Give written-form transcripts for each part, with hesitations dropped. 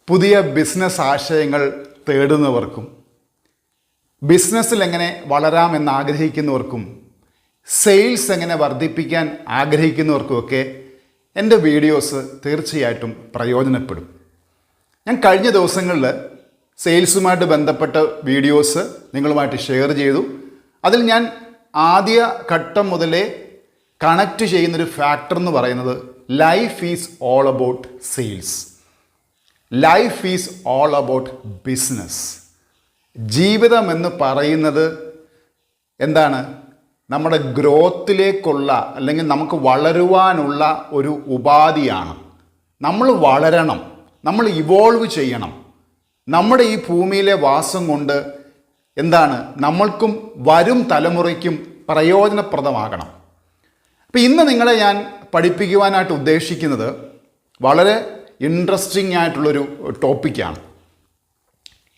പുതിയ ബിസിനസ് ആശയങ്ങൾ തേടുന്നവർക്കും ബിസിനസ്സിൽ എങ്ങനെ വളരാമെന്ന് ആഗ്രഹിക്കുന്നവർക്കും സെയിൽസ് എങ്ങനെ വർദ്ധിപ്പിക്കാൻ ആഗ്രഹിക്കുന്നവർക്കുമൊക്കെ എൻ്റെ വീഡിയോസ് തീർച്ചയായിട്ടും പ്രയോജനപ്പെടും. ഞാൻ കഴിഞ്ഞ ദിവസങ്ങളിൽ സെയിൽസുമായിട്ട് ബന്ധപ്പെട്ട വീഡിയോസ് നിങ്ങളുമായിട്ട് ഷെയർ ചെയ്തു. അതിൽ ഞാൻ ആദ്യ ഘട്ടം മുതലേ കണക്റ്റ് ചെയ്യുന്നൊരു ഫാക്ടർ എന്ന് പറയുന്നത് life is all about sales. Life is all about business. ജീവിതം എന്ന് പറയുന്നത് എന്താണ്? നമ്മുടെ ഗ്രോത്തിലേക്കുള്ള അല്ലെങ്കിൽ നമുക്ക് വളരുവാനുള്ള ഒരു ഉപാധിയാണ്. നമ്മൾ വളരണം, നമ്മൾ ഇവോൾവ് ചെയ്യണം. നമ്മുടെ ഈ ഭൂമിയിലെ വാസം കൊണ്ട് എന്താണ് നമ്മൾക്കും വരും തലമുറയ്ക്കും പ്രയോജനപ്രദമാകണം. അപ്പം ഇന്ന് നിങ്ങളെ ഞാൻ പഠിപ്പിക്കുവാനായിട്ട് ഉദ്ദേശിക്കുന്നത് വളരെ ഇൻട്രസ്റ്റിംഗ് ആയിട്ടുള്ളൊരു ടോപ്പിക്കാണ്.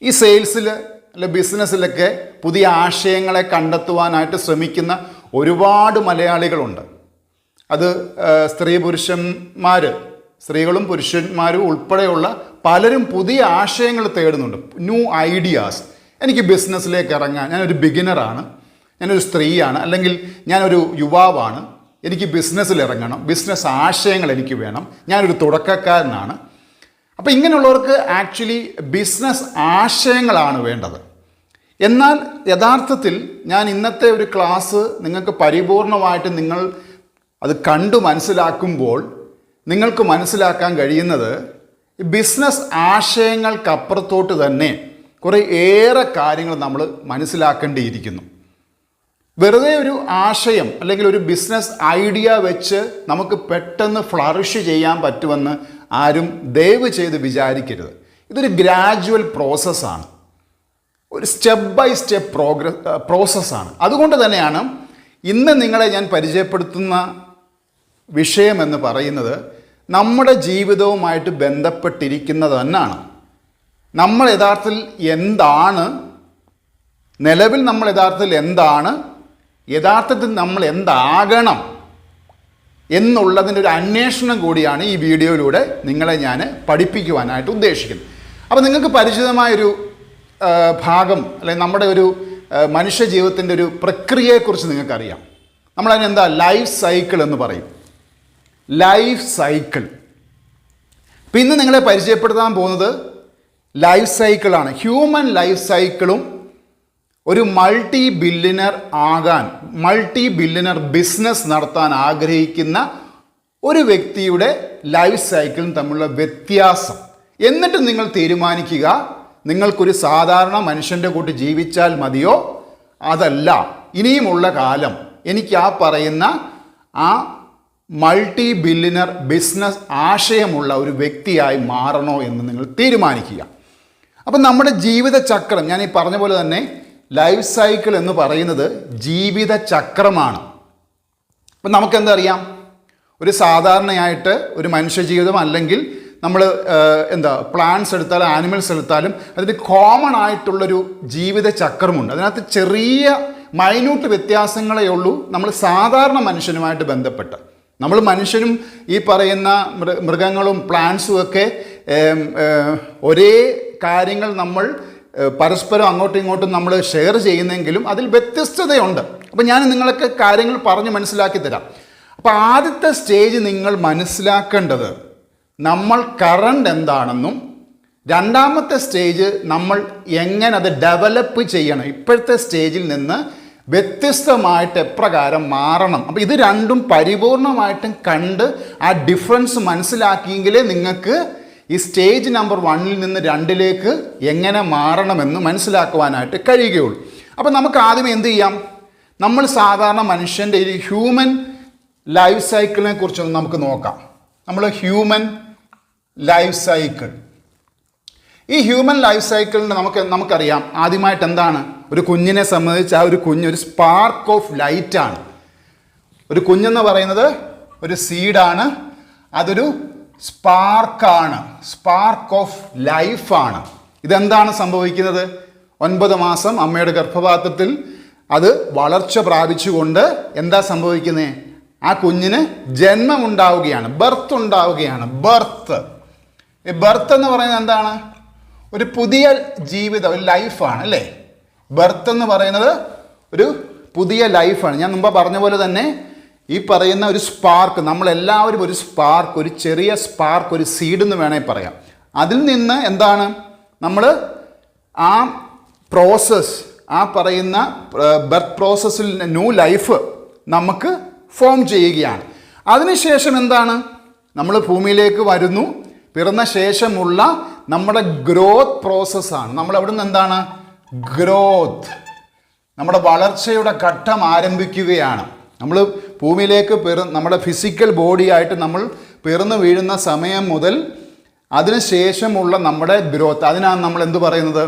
ഈ സെയിൽസിൽ അല്ലെ ബിസിനസ്സിലൊക്കെ പുതിയ ആശയങ്ങളെ കണ്ടെത്തുവാനായിട്ട് ശ്രമിക്കുന്ന ഒരുപാട് മലയാളികളുണ്ട്. അത് സ്ത്രീകളും പുരുഷന്മാരും ഉൾപ്പെടെയുള്ള പലരും പുതിയ ആശയങ്ങൾ തേടുന്നുണ്ട്. New ideas. എനിക്ക് ബിസിനസ്സിലേക്ക് ഇറങ്ങാൻ, ഞാനൊരു ബിഗിനറാണ്, ഞാനൊരു സ്ത്രീയാണ്, അല്ലെങ്കിൽ ഞാനൊരു യുവാവാണ്, എനിക്ക് ബിസിനസ്സിൽ ഇറങ്ങണം, ബിസിനസ് ആശയങ്ങൾ എനിക്ക് വേണം, ഞാനൊരു തുടക്കക്കാരനാണ്. അപ്പോൾ ഇങ്ങനെയുള്ളവർക്ക് ആക്ച്വലി ബിസിനസ് ആശയങ്ങളാണ് വേണ്ടത്. എന്നാൽ യഥാർത്ഥത്തിൽ ഞാൻ ഇന്നത്തെ ഒരു ക്ലാസ് നിങ്ങൾക്ക് പരിപൂർണമായിട്ട് നിങ്ങൾ അത് കണ്ടു മനസ്സിലാക്കുമ്പോൾ നിങ്ങൾക്ക് മനസ്സിലാക്കാൻ കഴിയുന്നത് ബിസിനസ് ആശയങ്ങൾക്കപ്പുറത്തോട്ട് തന്നെ കുറേ ഏറെ കാര്യങ്ങൾ നമ്മൾ മനസ്സിലാക്കേണ്ടിയിരിക്കുന്നു. വെറുതെ ഒരു ആശയം അല്ലെങ്കിൽ ഒരു ബിസിനസ് ഐഡിയ വെച്ച് നമുക്ക് പെട്ടെന്ന് ഫ്ലറിഷ് ചെയ്യാൻ പറ്റുമെന്ന് ആരും ദയവ് ചെയ്ത് വിചാരിക്കരുത്. ഇതൊരു ഗ്രാജുവൽ പ്രോസസ്സാണ്, ഒരു സ്റ്റെപ്പ് ബൈ സ്റ്റെപ്പ് പ്രോസസ്സാണ്. അതുകൊണ്ട് തന്നെയാണ് ഇന്ന് നിങ്ങളെ ഞാൻ പരിചയപ്പെടുത്തുന്ന വിഷയമെന്ന് പറയുന്നത് നമ്മുടെ ജീവിതവുമായിട്ട് ബന്ധപ്പെട്ടിരിക്കുന്നത് തന്നെയാണ്. നമ്മൾ യഥാർത്ഥത്തിൽ എന്താണ്, നിലവിൽ നമ്മൾ യഥാർത്ഥത്തിൽ എന്താണ്, യഥാർത്ഥത്തിൽ നമ്മൾ എന്താകണം എന്നുള്ളതിൻ്റെ ഒരു അന്വേഷണം കൂടിയാണ് ഈ വീഡിയോയിലൂടെ നിങ്ങളെ ഞാൻ പഠിപ്പിക്കുവാനായിട്ട് ഉദ്ദേശിക്കുന്നത്. അപ്പോൾ നിങ്ങൾക്ക് പരിചിതമായൊരു ഭാഗം അല്ലെങ്കിൽ നമ്മുടെ ഒരു മനുഷ്യ ജീവിതത്തിൻ്റെ ഒരു പ്രക്രിയയെക്കുറിച്ച് നിങ്ങൾക്കറിയാം. നമ്മളതിനെന്താ ലൈഫ് സൈക്കിൾ എന്ന് പറയും. Life cycle. അപ്പം ഇന്ന് നിങ്ങളെ പരിചയപ്പെടുത്താൻ പോകുന്നത് ലൈഫ് സൈക്കിളാണ്. ഹ്യൂമൻ ലൈഫ് സൈക്കിളും ഒരു മൾട്ടി ബില്യണർ ബിസിനസ് നടത്താൻ ആഗ്രഹിക്കുന്ന ഒരു വ്യക്തിയുടെ ലൈഫ് സൈക്കിളും തമ്മിലുള്ള വ്യത്യാസം. എന്നിട്ട് നിങ്ങൾ തീരുമാനിക്കുക, നിങ്ങൾക്കൊരു സാധാരണ മനുഷ്യൻ്റെ കൂട്ട് ജീവിച്ചാൽ മതിയോ, അതല്ല ഇനിയുമുള്ള കാലം എനിക്ക് ആ പറയുന്ന ആ മൾട്ടി ബില്യണർ ബിസിനസ് ആശയമുള്ള ഒരു വ്യക്തിയായി മാറണോ എന്ന് നിങ്ങൾ തീരുമാനിക്കുക. അപ്പം നമ്മുടെ ജീവിതചക്രം, ഞാൻ ഈ പറഞ്ഞ പോലെ തന്നെ ലൈഫ് സൈക്കിൾ എന്ന് പറയുന്നത് ജീവിതചക്രമാണ്. അപ്പം നമുക്കെന്തറിയാം, ഒരു സാധാരണയായിട്ട് ഒരു മനുഷ്യജീവിതം അല്ലെങ്കിൽ നമ്മൾ പ്ലാന്റ്സ് എടുത്താലും ആനിമൽസ് എടുത്താലും അതിന് കോമൺ ആയിട്ടുള്ളൊരു ജീവിതചക്രമുണ്ട്. അതിനകത്ത് ചെറിയ മൈന്യൂട്ട് വ്യത്യാസങ്ങളേ ഉള്ളൂ നമ്മൾ സാധാരണ മനുഷ്യനുമായിട്ട് ബന്ധപ്പെട്ട്. നമ്മൾ മനുഷ്യനും ഈ പറയുന്ന മൃഗങ്ങളും പ്ലാന്റ്സും ഒക്കെ ഒരേ കാര്യങ്ങൾ നമ്മൾ പരസ്പരം അങ്ങോട്ടും ഇങ്ങോട്ടും നമ്മൾ ഷെയർ ചെയ്യുന്നെങ്കിലും അതിൽ വ്യത്യസ്തതയുണ്ട്. അപ്പം ഞാൻ നിങ്ങൾക്ക് കാര്യങ്ങൾ പറഞ്ഞ് മനസ്സിലാക്കി തരാം. അപ്പോൾ ആദ്യത്തെ സ്റ്റേജ് നിങ്ങൾ മനസ്സിലാക്കേണ്ടത് നമ്മൾ കറണ്ട് എന്താണെന്നും, രണ്ടാമത്തെ സ്റ്റേജ് നമ്മൾ എങ്ങനെ അത് ഡെവലപ്പ് ചെയ്യണം, ഇപ്പോഴത്തെ സ്റ്റേജിൽ നിന്ന് വ്യത്യസ്തമായിട്ട് എപ്രകാരം മാറണം. അപ്പോൾ ഇത് രണ്ടും പരിപൂർണമായിട്ടും കണ്ട് ആ ഡിഫറൻസ് മനസ്സിലാക്കിയെങ്കിലേ നിങ്ങൾക്ക് ഈ സ്റ്റേജ് നമ്പർ 1 നിന്ന് 2 എങ്ങനെ മാറണമെന്ന് മനസ്സിലാക്കുവാനായിട്ട് കഴിയുകയുള്ളൂ. അപ്പോൾ നമുക്ക് ആദ്യം എന്ത് ചെയ്യാം, നമ്മൾ സാധാരണ മനുഷ്യൻ്റെ ഈ ഹ്യൂമൻ ലൈഫ് സൈക്കിളിനെ കുറിച്ചൊന്ന് നമുക്ക് നോക്കാം. നമ്മൾ ഹ്യൂമൻ ലൈഫ് സൈക്കിൾ, ഈ ഹ്യൂമൻ ലൈഫ് സൈക്കിളിന് നമുക്കറിയാം ആദ്യമായിട്ട് എന്താണ്. ഒരു കുഞ്ഞിനെ സംബന്ധിച്ച് ആ ഒരു കുഞ്ഞ് ഒരു സ്പാർക്ക് ഓഫ് ലൈറ്റാണ്. ഒരു കുഞ്ഞെന്ന് പറയുന്നത് ഒരു സീഡാണ്, അതൊരു സ്പാർക്ക് ഓഫ് ലൈഫാണ്. ഇതെന്താണ് സംഭവിക്കുന്നത്? 9 മാസം അമ്മയുടെ ഗർഭപാത്രത്തിൽ അത് വളർച്ച പ്രാപിച്ചുകൊണ്ട് എന്താ സംഭവിക്കുന്നത്? ആ കുഞ്ഞിന് ജന്മം ഉണ്ടാവുകയാണ്, ബർത്ത് ഉണ്ടാവുകയാണ്. ബർത്ത് ഈ ബർത്ത് എന്ന് പറയുന്നത് എന്താണ്? ഒരു പുതിയ ജീവിതം, ഒരു ലൈഫാണ് അല്ലേ? ബർത്ത് എന്ന് പറയുന്നത് ഒരു പുതിയ ലൈഫാണ്. ഞാൻ മുമ്പ് പറഞ്ഞ പോലെ തന്നെ ഈ പറയുന്ന ഒരു സ്പാർക്ക്, നമ്മളെല്ലാവരും ഒരു സ്പാർക്ക്, ഒരു ചെറിയ സ്പാർക്ക്, ഒരു സീഡ് എന്ന് വേണമെങ്കിൽ പറയാം. അതിൽ നിന്ന് എന്താണ് നമ്മൾ ആ പ്രോസസ്സ്, ആ പറയുന്ന ബർത്ത് പ്രോസസ്സിൽ ന്യൂ ലൈഫ് നമുക്ക് ഫോം ചെയ്യുകയാണ്. അതിനുശേഷം എന്താണ്? നമ്മൾ ഭൂമിയിലേക്ക് വരുന്നു. പിറന്ന ശേഷമുള്ള നമ്മുടെ ഗ്രോത്ത് പ്രോസസ്സാണ്. നമ്മൾ അവിടെ നിന്ന് എന്താണ്? ഗ്രോത്ത്, നമ്മുടെ വളർച്ചയുടെ ഘട്ടം ആരംഭിക്കുകയാണ്. നമ്മൾ ഭൂമിയിലേക്ക് നമ്മുടെ ഫിസിക്കൽ ബോഡിയായിട്ട് നമ്മൾ പിറന്നു വീഴുന്ന സമയം മുതൽ അതിനുശേഷമുള്ള നമ്മുടെ ഗ്രോത്ത്, അതിനാണ് നമ്മൾ എന്ത് പറയുന്നത്?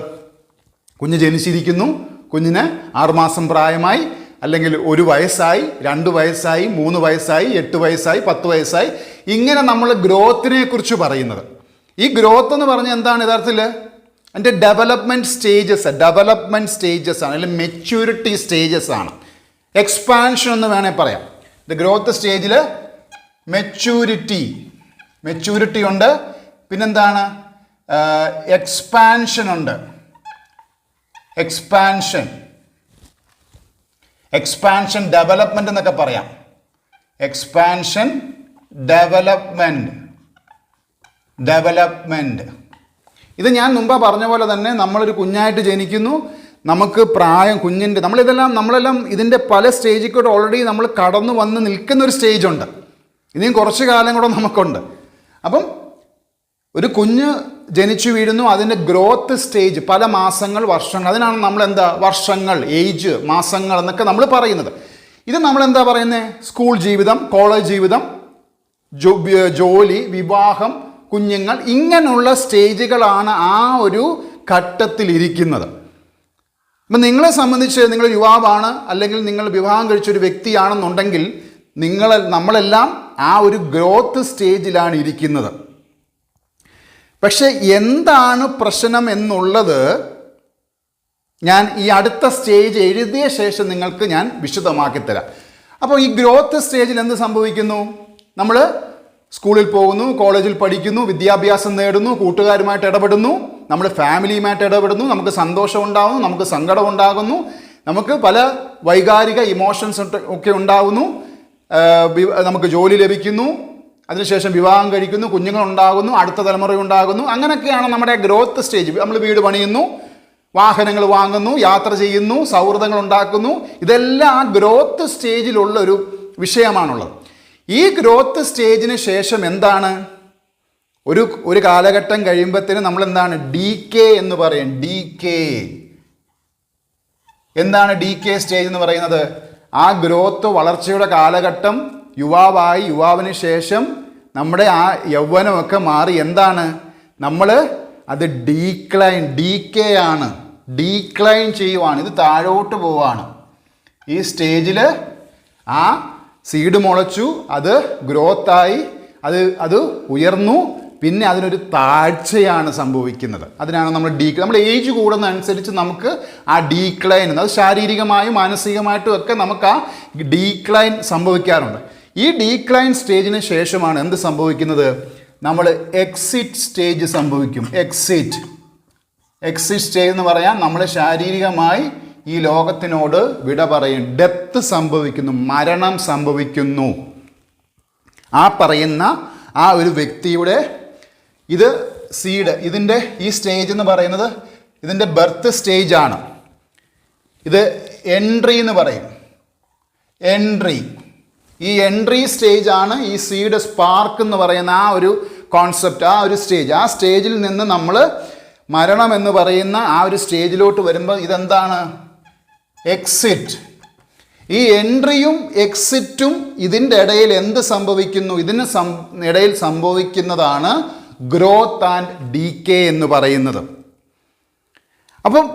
കുഞ്ഞ് ജനിച്ചിരിക്കുന്നു, കുഞ്ഞിന് 6 മാസം പ്രായമായി, അല്ലെങ്കിൽ 1 വയസ്സായി, 2 വയസ്സായി, 3 വയസ്സായി, 8 വയസ്സായി, 10 വയസ്സായി, ഇങ്ങനെ നമ്മൾ ഗ്രോത്തിനെ കുറിച്ച് പറയുന്നത്. ഈ ഗ്രോത്ത് എന്ന് പറഞ്ഞാൽ എന്താണ് യഥാർത്ഥത്തിൽ? അതിൻ്റെ ഡെവലപ്മെൻറ്റ് സ്റ്റേജസ് ആണ്, അല്ലെങ്കിൽ മെച്യൂരിറ്റി സ്റ്റേജസ് ആണ്. എക്സ്പാൻഷൻ എന്ന് വേണേൽ പറയാം. ഗ്രോത്ത് സ്റ്റേജിൽ മെച്യൂരിറ്റി ഉണ്ട്, പിന്നെന്താണ്? എക്സ്പാൻഷൻ ഉണ്ട്. എക്സ്പാൻഷൻ ഡെവലപ്മെന്റ് എന്നൊക്കെ പറയാം. എക്സ്പാൻഷൻ ഡെവലപ്മെന്റ് ഇത് ഞാൻ മുമ്പ് പറഞ്ഞ പോലെ തന്നെ നമ്മളൊരു കുഞ്ഞായിട്ട് ജനിക്കുന്നു, നമുക്ക് പ്രായം, കുഞ്ഞിൻ്റെ നമ്മളെല്ലാം ഇതിൻ്റെ പല സ്റ്റേജിൽ കൂടെ ഓൾറെഡി നമ്മൾ കടന്നു വന്ന് നിൽക്കുന്ന ഒരു സ്റ്റേജ് ഉണ്ട്. ഇനിയും കുറച്ച് കാലം കൂടെ നമുക്കുണ്ട്. അപ്പം ഒരു കുഞ്ഞ് ജനിച്ചു വീഴുന്നു, അതിൻ്റെ ഗ്രോത്ത് സ്റ്റേജ് പല മാസങ്ങൾ, വർഷങ്ങൾ, അതിനാണ് നമ്മൾ വർഷങ്ങൾ, ഏജ്, മാസങ്ങൾ എന്നൊക്കെ നമ്മൾ പറയുന്നത്. ഇത് നമ്മൾ പറയുന്നത്? സ്കൂൾ ജീവിതം, കോളേജ് ജീവിതം, ജോലി, വിവാഹം, കുഞ്ഞുങ്ങൾ, ഇങ്ങനെയുള്ള സ്റ്റേജുകളാണ് ആ ഒരു ഘട്ടത്തിലിരിക്കുന്നത്. അപ്പം നിങ്ങളെ സംബന്ധിച്ച് നിങ്ങൾ യുവാവാണ്, അല്ലെങ്കിൽ നിങ്ങൾ വിവാഹം കഴിച്ചൊരു വ്യക്തിയാണെന്നുണ്ടെങ്കിൽ നമ്മളെല്ലാം ആ ഒരു ഗ്രോത്ത് സ്റ്റേജിലാണ് ഇരിക്കുന്നത്. പക്ഷെ എന്താണ് പ്രശ്നം എന്നുള്ളത് ഞാൻ ഈ അടുത്ത സ്റ്റേജ് എഴുതിയ ശേഷം നിങ്ങൾക്ക് ഞാൻ വിശദമാക്കി തരാം. അപ്പോൾ ഈ ഗ്രോത്ത് സ്റ്റേജിൽ എന്ത് സംഭവിക്കുന്നു? നമ്മൾ സ്കൂളിൽ പോകുന്നു, കോളേജിൽ പഠിക്കുന്നു, വിദ്യാഭ്യാസം നേടുന്നു, കൂട്ടുകാരുമായിട്ട് ഇടപെടുന്നു, നമ്മൾ ഫാമിലിയുമായിട്ട് ഇടപെടുന്നു, നമുക്ക് സന്തോഷം ഉണ്ടാകുന്നു, നമുക്ക് സങ്കടം ഉണ്ടാകുന്നു, നമുക്ക് പല വൈകാരിക ഇമോഷൻസ് ഒക്കെ ഉണ്ടാകുന്നു, നമുക്ക് ജോലി ലഭിക്കുന്നു, അതിനുശേഷം വിവാഹം കഴിക്കുന്നു, കുഞ്ഞുങ്ങളുണ്ടാകുന്നു, അടുത്ത തലമുറ ഉണ്ടാകുന്നു. അങ്ങനെയൊക്കെയാണ് നമ്മുടെ ഗ്രോത്ത് സ്റ്റേജ്. നമ്മൾ വീട് പണിയുന്നു, വാഹനങ്ങൾ വാങ്ങുന്നു, യാത്ര ചെയ്യുന്നു, സൗഹൃദങ്ങൾ ഉണ്ടാക്കുന്നു. ഇതെല്ലാം ആ ഗ്രോത്ത് സ്റ്റേജിലുള്ള ഒരു വിഷയമാണുള്ളത്. ഈ ഗ്രോത്ത് സ്റ്റേജിന് ശേഷം എന്താണ്? ഒരു കാലഘട്ടം കഴിയുമ്പോഴത്തേന് നമ്മൾ എന്താണ്? ഡീകേ എന്ന് പറയും. എന്താണ് ഡീകേ സ്റ്റേജ് എന്ന് പറയുന്നത്? ആ ഗ്രോത്ത്, വളർച്ചയുടെ കാലഘട്ടം, യുവാവിന് ശേഷം നമ്മുടെ ആ യൗവനമൊക്കെ മാറി എന്താണ്? നമ്മൾ അത് ഡീക്ലൈൻ ചെയ്യുവാണ്. ഇത് താഴോട്ട് പോവാണ്. ഈ സ്റ്റേജിൽ ആ സീഡ് മുളച്ചു, അത് ഗ്രോത്തായി, അത് ഉയർന്നു, പിന്നെ അതിനൊരു താഴ്ചയാണ് സംഭവിക്കുന്നത്. അതിനാണ് നമ്മൾ ഏജ് കൂടുന്നതനുസരിച്ച് നമുക്ക് ആ ഡീക്ലൈൻ, അത് ശാരീരികമായും മാനസികമായിട്ടും ഒക്കെ നമുക്ക് ആ ഡീക്ലൈൻ സംഭവിക്കാറുണ്ട്. ഈ ഡീക്ലൈൻ സ്റ്റേജിന് ശേഷമാണ് എന്ത് സംഭവിക്കുന്നത്? നമ്മൾ എക്സിറ്റ് സ്റ്റേജ് സംഭവിക്കും. എക്സിറ്റ് സ്റ്റേജ് എന്ന് പറയാൻ നമ്മൾ ശാരീരികമായി ഈ ലോകത്തിനോട് വിട പറയും. ഡെത്ത് സംഭവിക്കുന്നു, മരണം സംഭവിക്കുന്നു. ആ പറയുന്ന ആ ഒരു വ്യക്തിയുടെ ഇത് സീഡ്, ഇതിൻ്റെ ഈ സ്റ്റേജ് എന്ന് പറയുന്നത് ഇതിൻ്റെ ബർത്ത് സ്റ്റേജാണ്. ഇത് എൻട്രി എന്ന് പറയും. ഈ എൻട്രി സ്റ്റേജാണ് ഈ സീഡ് സ്പാർക്ക് എന്ന് പറയുന്ന ആ ഒരു കോൺസെപ്റ്റ്, ആ ഒരു സ്റ്റേജ്. ആ സ്റ്റേജിൽ നിന്ന് നമ്മൾ മരണം എന്ന് പറയുന്ന ആ ഒരു സ്റ്റേജിലോട്ട് വരുമ്പോൾ ഇതെന്താണ്? എക്സിറ്റ്. ഈ എൻട്രിയും എക്സിറ്റും ഇതിൻ്റെ ഇടയിൽ എന്ത് സംഭവിക്കുന്നു? ഇതിന് ഇടയിൽ സംഭവിക്കുന്നതാണ് ഗ്രോത്ത് ആൻഡ് ഡീകേ എന്ന് പറയുന്നത്. അപ്പം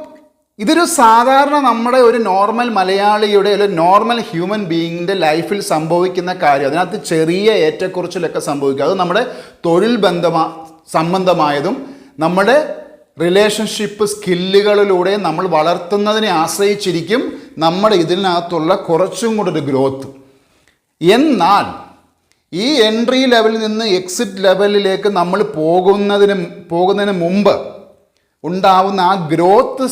ഇതൊരു സാധാരണ നമ്മുടെ ഒരു നോർമൽ മലയാളിയുടെ ഒരു നോർമൽ ഹ്യൂമൻ ബീയിങ്ങിൻ്റെ ലൈഫിൽ സംഭവിക്കുന്ന കാര്യം. അതിനകത്ത് ചെറിയ ഏറ്റക്കുറച്ചിലൊക്കെ സംഭവിക്കും. അത് നമ്മുടെ തൊഴിൽ സംബന്ധമായതും നമ്മുടെ റിലേഷൻഷിപ്പ് സ്കില്ലുകളിലൂടെ നമ്മൾ വളർത്തുന്നതിനെ ആശ്രയിച്ചിരിക്കും നമ്മുടെ ഇതിനകത്തുള്ള കുറച്ചും കൂടെ ഒരു ഗ്രോത്ത്. എന്നാൽ ഈ എൻട്രി ലെവലിൽ നിന്ന് എക്സിറ്റ് ലെവലിലേക്ക് നമ്മൾ പോകുന്നതിന് മുമ്പ് ഉണ്ടാവുന്ന ആ ഗ്രോത്ത്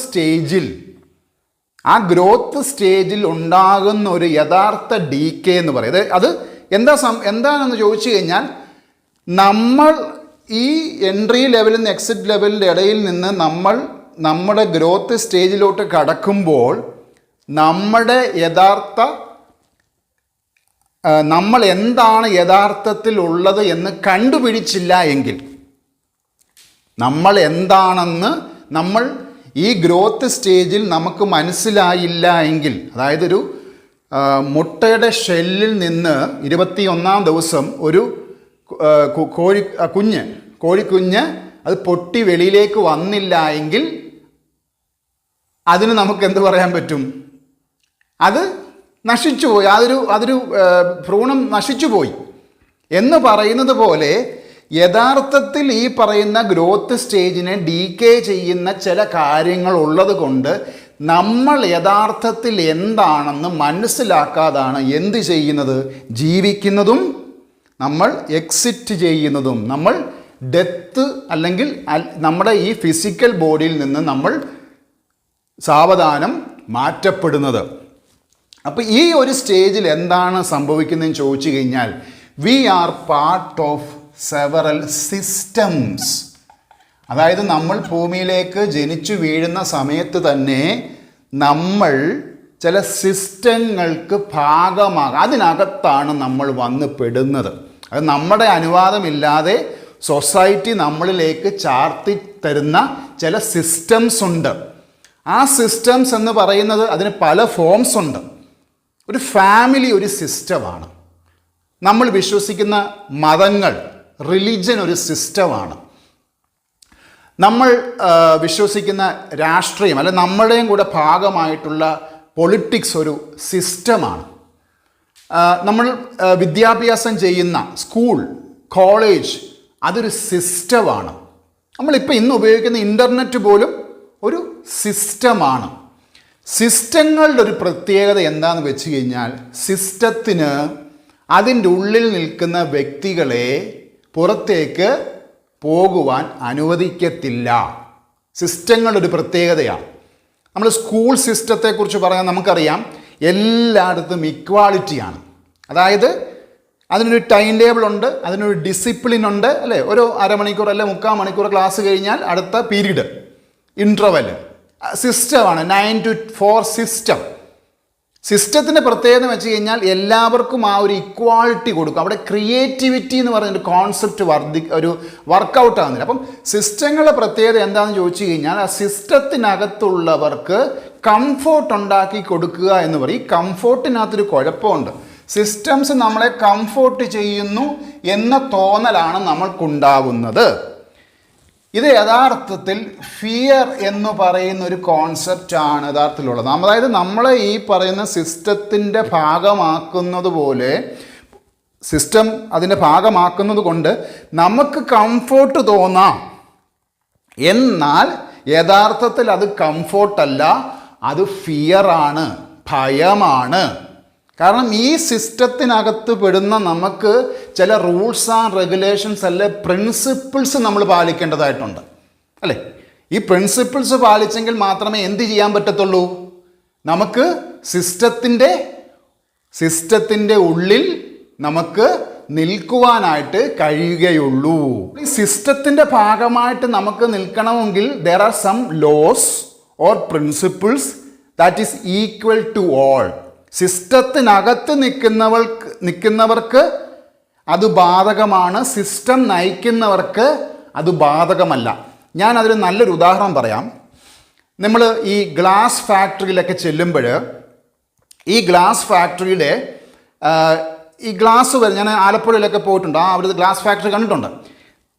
സ്റ്റേജിൽ ഉണ്ടാകുന്ന ഒരു യഥാർത്ഥ ഡീകെ എന്ന് പറയുന്നത് അത് എന്താണെന്ന് ചോദിച്ചു കഴിഞ്ഞാൽ, നമ്മൾ ഈ എൻട്രി ലെവലിൽ നിന്ന് എക്സിറ്റ് ലെവലിൻ്റെ ഇടയിൽ നിന്ന് നമ്മുടെ ഗ്രോത്ത് സ്റ്റേജിലോട്ട് കടക്കുമ്പോൾ നമ്മൾ എന്താണ് യഥാർത്ഥത്തിൽ ഉള്ളത് എന്ന് കണ്ടുപിടിച്ചില്ല എങ്കിൽ, നമ്മൾ എന്താണെന്ന് ഈ ഗ്രോത്ത് സ്റ്റേജിൽ നമുക്ക് മനസ്സിലായില്ല എങ്കിൽ, അതായത് ഒരു മുട്ടയുടെ ഷെല്ലിൽ നിന്ന് 21-ാം ദിവസം ഒരു കോഴിക്കുഞ്ഞ് അത് പൊട്ടി വെളിയിലേക്ക് വന്നില്ല എങ്കിൽ അതിന് നമുക്ക് എന്ത് പറയാൻ പറ്റും? അത് നശിച്ചുപോയി, അതൊരു ഭ്രൂണം നശിച്ചുപോയി എന്ന് പറയുന്നത് പോലെ, യഥാർത്ഥത്തിൽ ഈ പറയുന്ന ഗ്രോത്ത് സ്റ്റേജിനെ ഡീകേ ചെയ്യുന്ന ചില കാര്യങ്ങൾ ഉള്ളത് കൊണ്ട് നമ്മൾ യഥാർത്ഥത്തിൽ എന്താണെന്ന് മനസ്സിലാക്കാതാണ് എന്ത് ചെയ്യുന്നത്? ജീവിക്കുന്നതും നമ്മൾ എക്സിറ്റ് ചെയ്യുന്നതും, നമ്മൾ ഡെത്ത് അല്ലെങ്കിൽ നമ്മുടെ ഈ ഫിസിക്കൽ ബോഡിയിൽ നിന്ന് നമ്മൾ സാവധാനം മാറ്റപ്പെടുന്നത്. അപ്പോൾ ഈ ഒരു സ്റ്റേജിൽ എന്താണ് സംഭവിക്കുന്നതെന്ന് ചോദിച്ചു കഴിഞ്ഞാൽ, we are part of several systems. അതായത് നമ്മൾ ഭൂമിയിലേക്ക് ജനിച്ചു വീഴുന്ന സമയത്ത് തന്നെ നമ്മൾ ചില സിസ്റ്റങ്ങൾക്ക് അതിനകത്താണ് നമ്മൾ വന്ന് പെടുന്നത്. അത് നമ്മുടെ അനുവാദമില്ലാതെ സൊസൈറ്റി നമ്മളിലേക്ക് ചാർത്തി തരുന്ന ചില സിസ്റ്റംസ് ഉണ്ട്. ആ സിസ്റ്റംസ് എന്ന് പറയുന്നത് അതിന് പല ഫോംസ് ഉണ്ട്. ഒരു ഫാമിലി ഒരു സിസ്റ്റമാണ്. നമ്മൾ വിശ്വസിക്കുന്ന മതങ്ങൾ, റിലിജൻ ഒരു സിസ്റ്റമാണ്. നമ്മൾ വിശ്വസിക്കുന്ന രാഷ്ട്രീയം അല്ലെ നമ്മുടെയും കൂടെ ഭാഗമായിട്ടുള്ള പൊളിറ്റിക്സ് ഒരു സിസ്റ്റമാണ്. നമ്മൾ വിദ്യാഭ്യാസം ചെയ്യുന്ന സ്കൂൾ, കോളേജ് അതൊരു സിസ്റ്റമാണ്. നമ്മളിപ്പോൾ ഇന്ന് ഉപയോഗിക്കുന്ന ഇൻ്റർനെറ്റ് പോലും ഒരു സിസ്റ്റമാണ്. സിസ്റ്റങ്ങളുടെ ഒരു പ്രത്യേകത എന്താണെന്ന് വെച്ച് കഴിഞ്ഞാൽ, സിസ്റ്റത്തിന് അതിൻ്റെ ഉള്ളിൽ നിൽക്കുന്ന വ്യക്തികളെ പുറത്തേക്ക് പോകുവാൻ അനുവദിക്കത്തില്ല. സിസ്റ്റങ്ങളുടെ ഒരു പ്രത്യേകതയാണ്. നമ്മൾ സ്കൂൾ സിസ്റ്റത്തെക്കുറിച്ച് പറയാൻ നമുക്കറിയാം, എല്ലായിടത്തും ഇക്വാളിറ്റിയാണ്. അതായത് അതിനൊരു ടൈം ടേബിൾ ഉണ്ട്, അതിനൊരു ഡിസിപ്ലിൻ ഉണ്ട്, അല്ലേ? ഒരു അരമണിക്കൂർ അല്ലെ 3/4 മണിക്കൂർ ക്ലാസ് കഴിഞ്ഞാൽ അടുത്ത പീരീഡ്, ഇൻ്റർവെൽ സിസ്റ്റമാണ്. 9 to 4 സിസ്റ്റം. സിസ്റ്റത്തിൻ്റെ പ്രത്യേകത വെച്ച് കഴിഞ്ഞാൽ എല്ലാവർക്കും ആ ഒരു ഇക്വാളിറ്റി കൊടുക്കും. അവിടെ ക്രിയേറ്റിവിറ്റി എന്ന് പറയുന്നൊരു കോൺസെപ്റ്റ് ഒരു വർക്കൗട്ട് ആകുന്നില്ല. അപ്പം സിസ്റ്റങ്ങളുടെ പ്രത്യേകത എന്താണെന്ന് ചോദിച്ചു കഴിഞ്ഞാൽ, ആ സിസ്റ്റത്തിനകത്തുള്ളവർക്ക് കംഫോർട്ട് ഉണ്ടാക്കി കൊടുക്കുക എന്ന് പറയും. ഈ കംഫോർട്ടിനകത്തൊരു കുഴപ്പമുണ്ട്. സിസ്റ്റംസ് നമ്മളെ കംഫോർട്ട് ചെയ്യുന്നു എന്ന തോന്നലാണ് നമ്മൾക്കുണ്ടാവുന്നത്. ഇത് യഥാർത്ഥത്തിൽ ഫിയർ എന്ന് പറയുന്ന ഒരു കോൺസെപ്റ്റാണ് യഥാർത്ഥത്തിലുള്ളത്. അതായത് നമ്മളെ ഈ പറയുന്ന സിസ്റ്റത്തിൻ്റെ ഭാഗമാക്കുന്നത് പോലെ, സിസ്റ്റം അതിൻ്റെ ഭാഗമാക്കുന്നത് കൊണ്ട് നമുക്ക് കംഫോർട്ട് തോന്നാം. എന്നാൽ യഥാർത്ഥത്തിൽ അത് കംഫോർട്ടല്ല, അത് ഫിയറാണ്, ഭയമാണ്. കാരണം ഈ സിസ്റ്റത്തിനകത്ത് പെടുന്ന നമുക്ക് ചില റൂൾസ് ആൻഡ് റെഗുലേഷൻസ് അല്ലെ പ്രിൻസിപ്പിൾസ് നമ്മൾ പാലിക്കേണ്ടതായിട്ടുണ്ട്, അല്ലേ? ഈ പ്രിൻസിപ്പിൾസ് പാലിച്ചെങ്കിൽ മാത്രമേ എന്ത് ചെയ്യാൻ പറ്റത്തുള്ളൂ? നമുക്ക് സിസ്റ്റത്തിൻ്റെ ഉള്ളിൽ നമുക്ക് നിൽക്കുവാനായിട്ട് കഴിയുകയുള്ളൂ. ഈ സിസ്റ്റത്തിൻ്റെ ഭാഗമായിട്ട് നമുക്ക് നിൽക്കണമെങ്കിൽ there are some laws or principles that is equal to all. സിസ്റ്റത്തിനകത്ത് നിൽക്കുന്നവർക്ക് അത് ബാധകമാണ്, സിസ്റ്റം നയിക്കുന്നവർക്ക് അത് ബാധകമല്ല. ഞാൻ അതിന് നല്ലൊരു ഉദാഹരണം പറയാം. നമ്മൾ ഈ ഗ്ലാസ് ഫാക്ടറിയിലൊക്കെ ചെല്ലുമ്പോൾ, ഈ ഗ്ലാസ് ഫാക്ടറിയിലെ ഈ ഗ്ലാസ് വരെ, ഞാൻ ആലപ്പുഴയിലൊക്കെ പോയിട്ടുണ്ട്, അവിടുത്തെ ഗ്ലാസ് ഫാക്ടറി കണ്ടിട്ടുണ്ട്.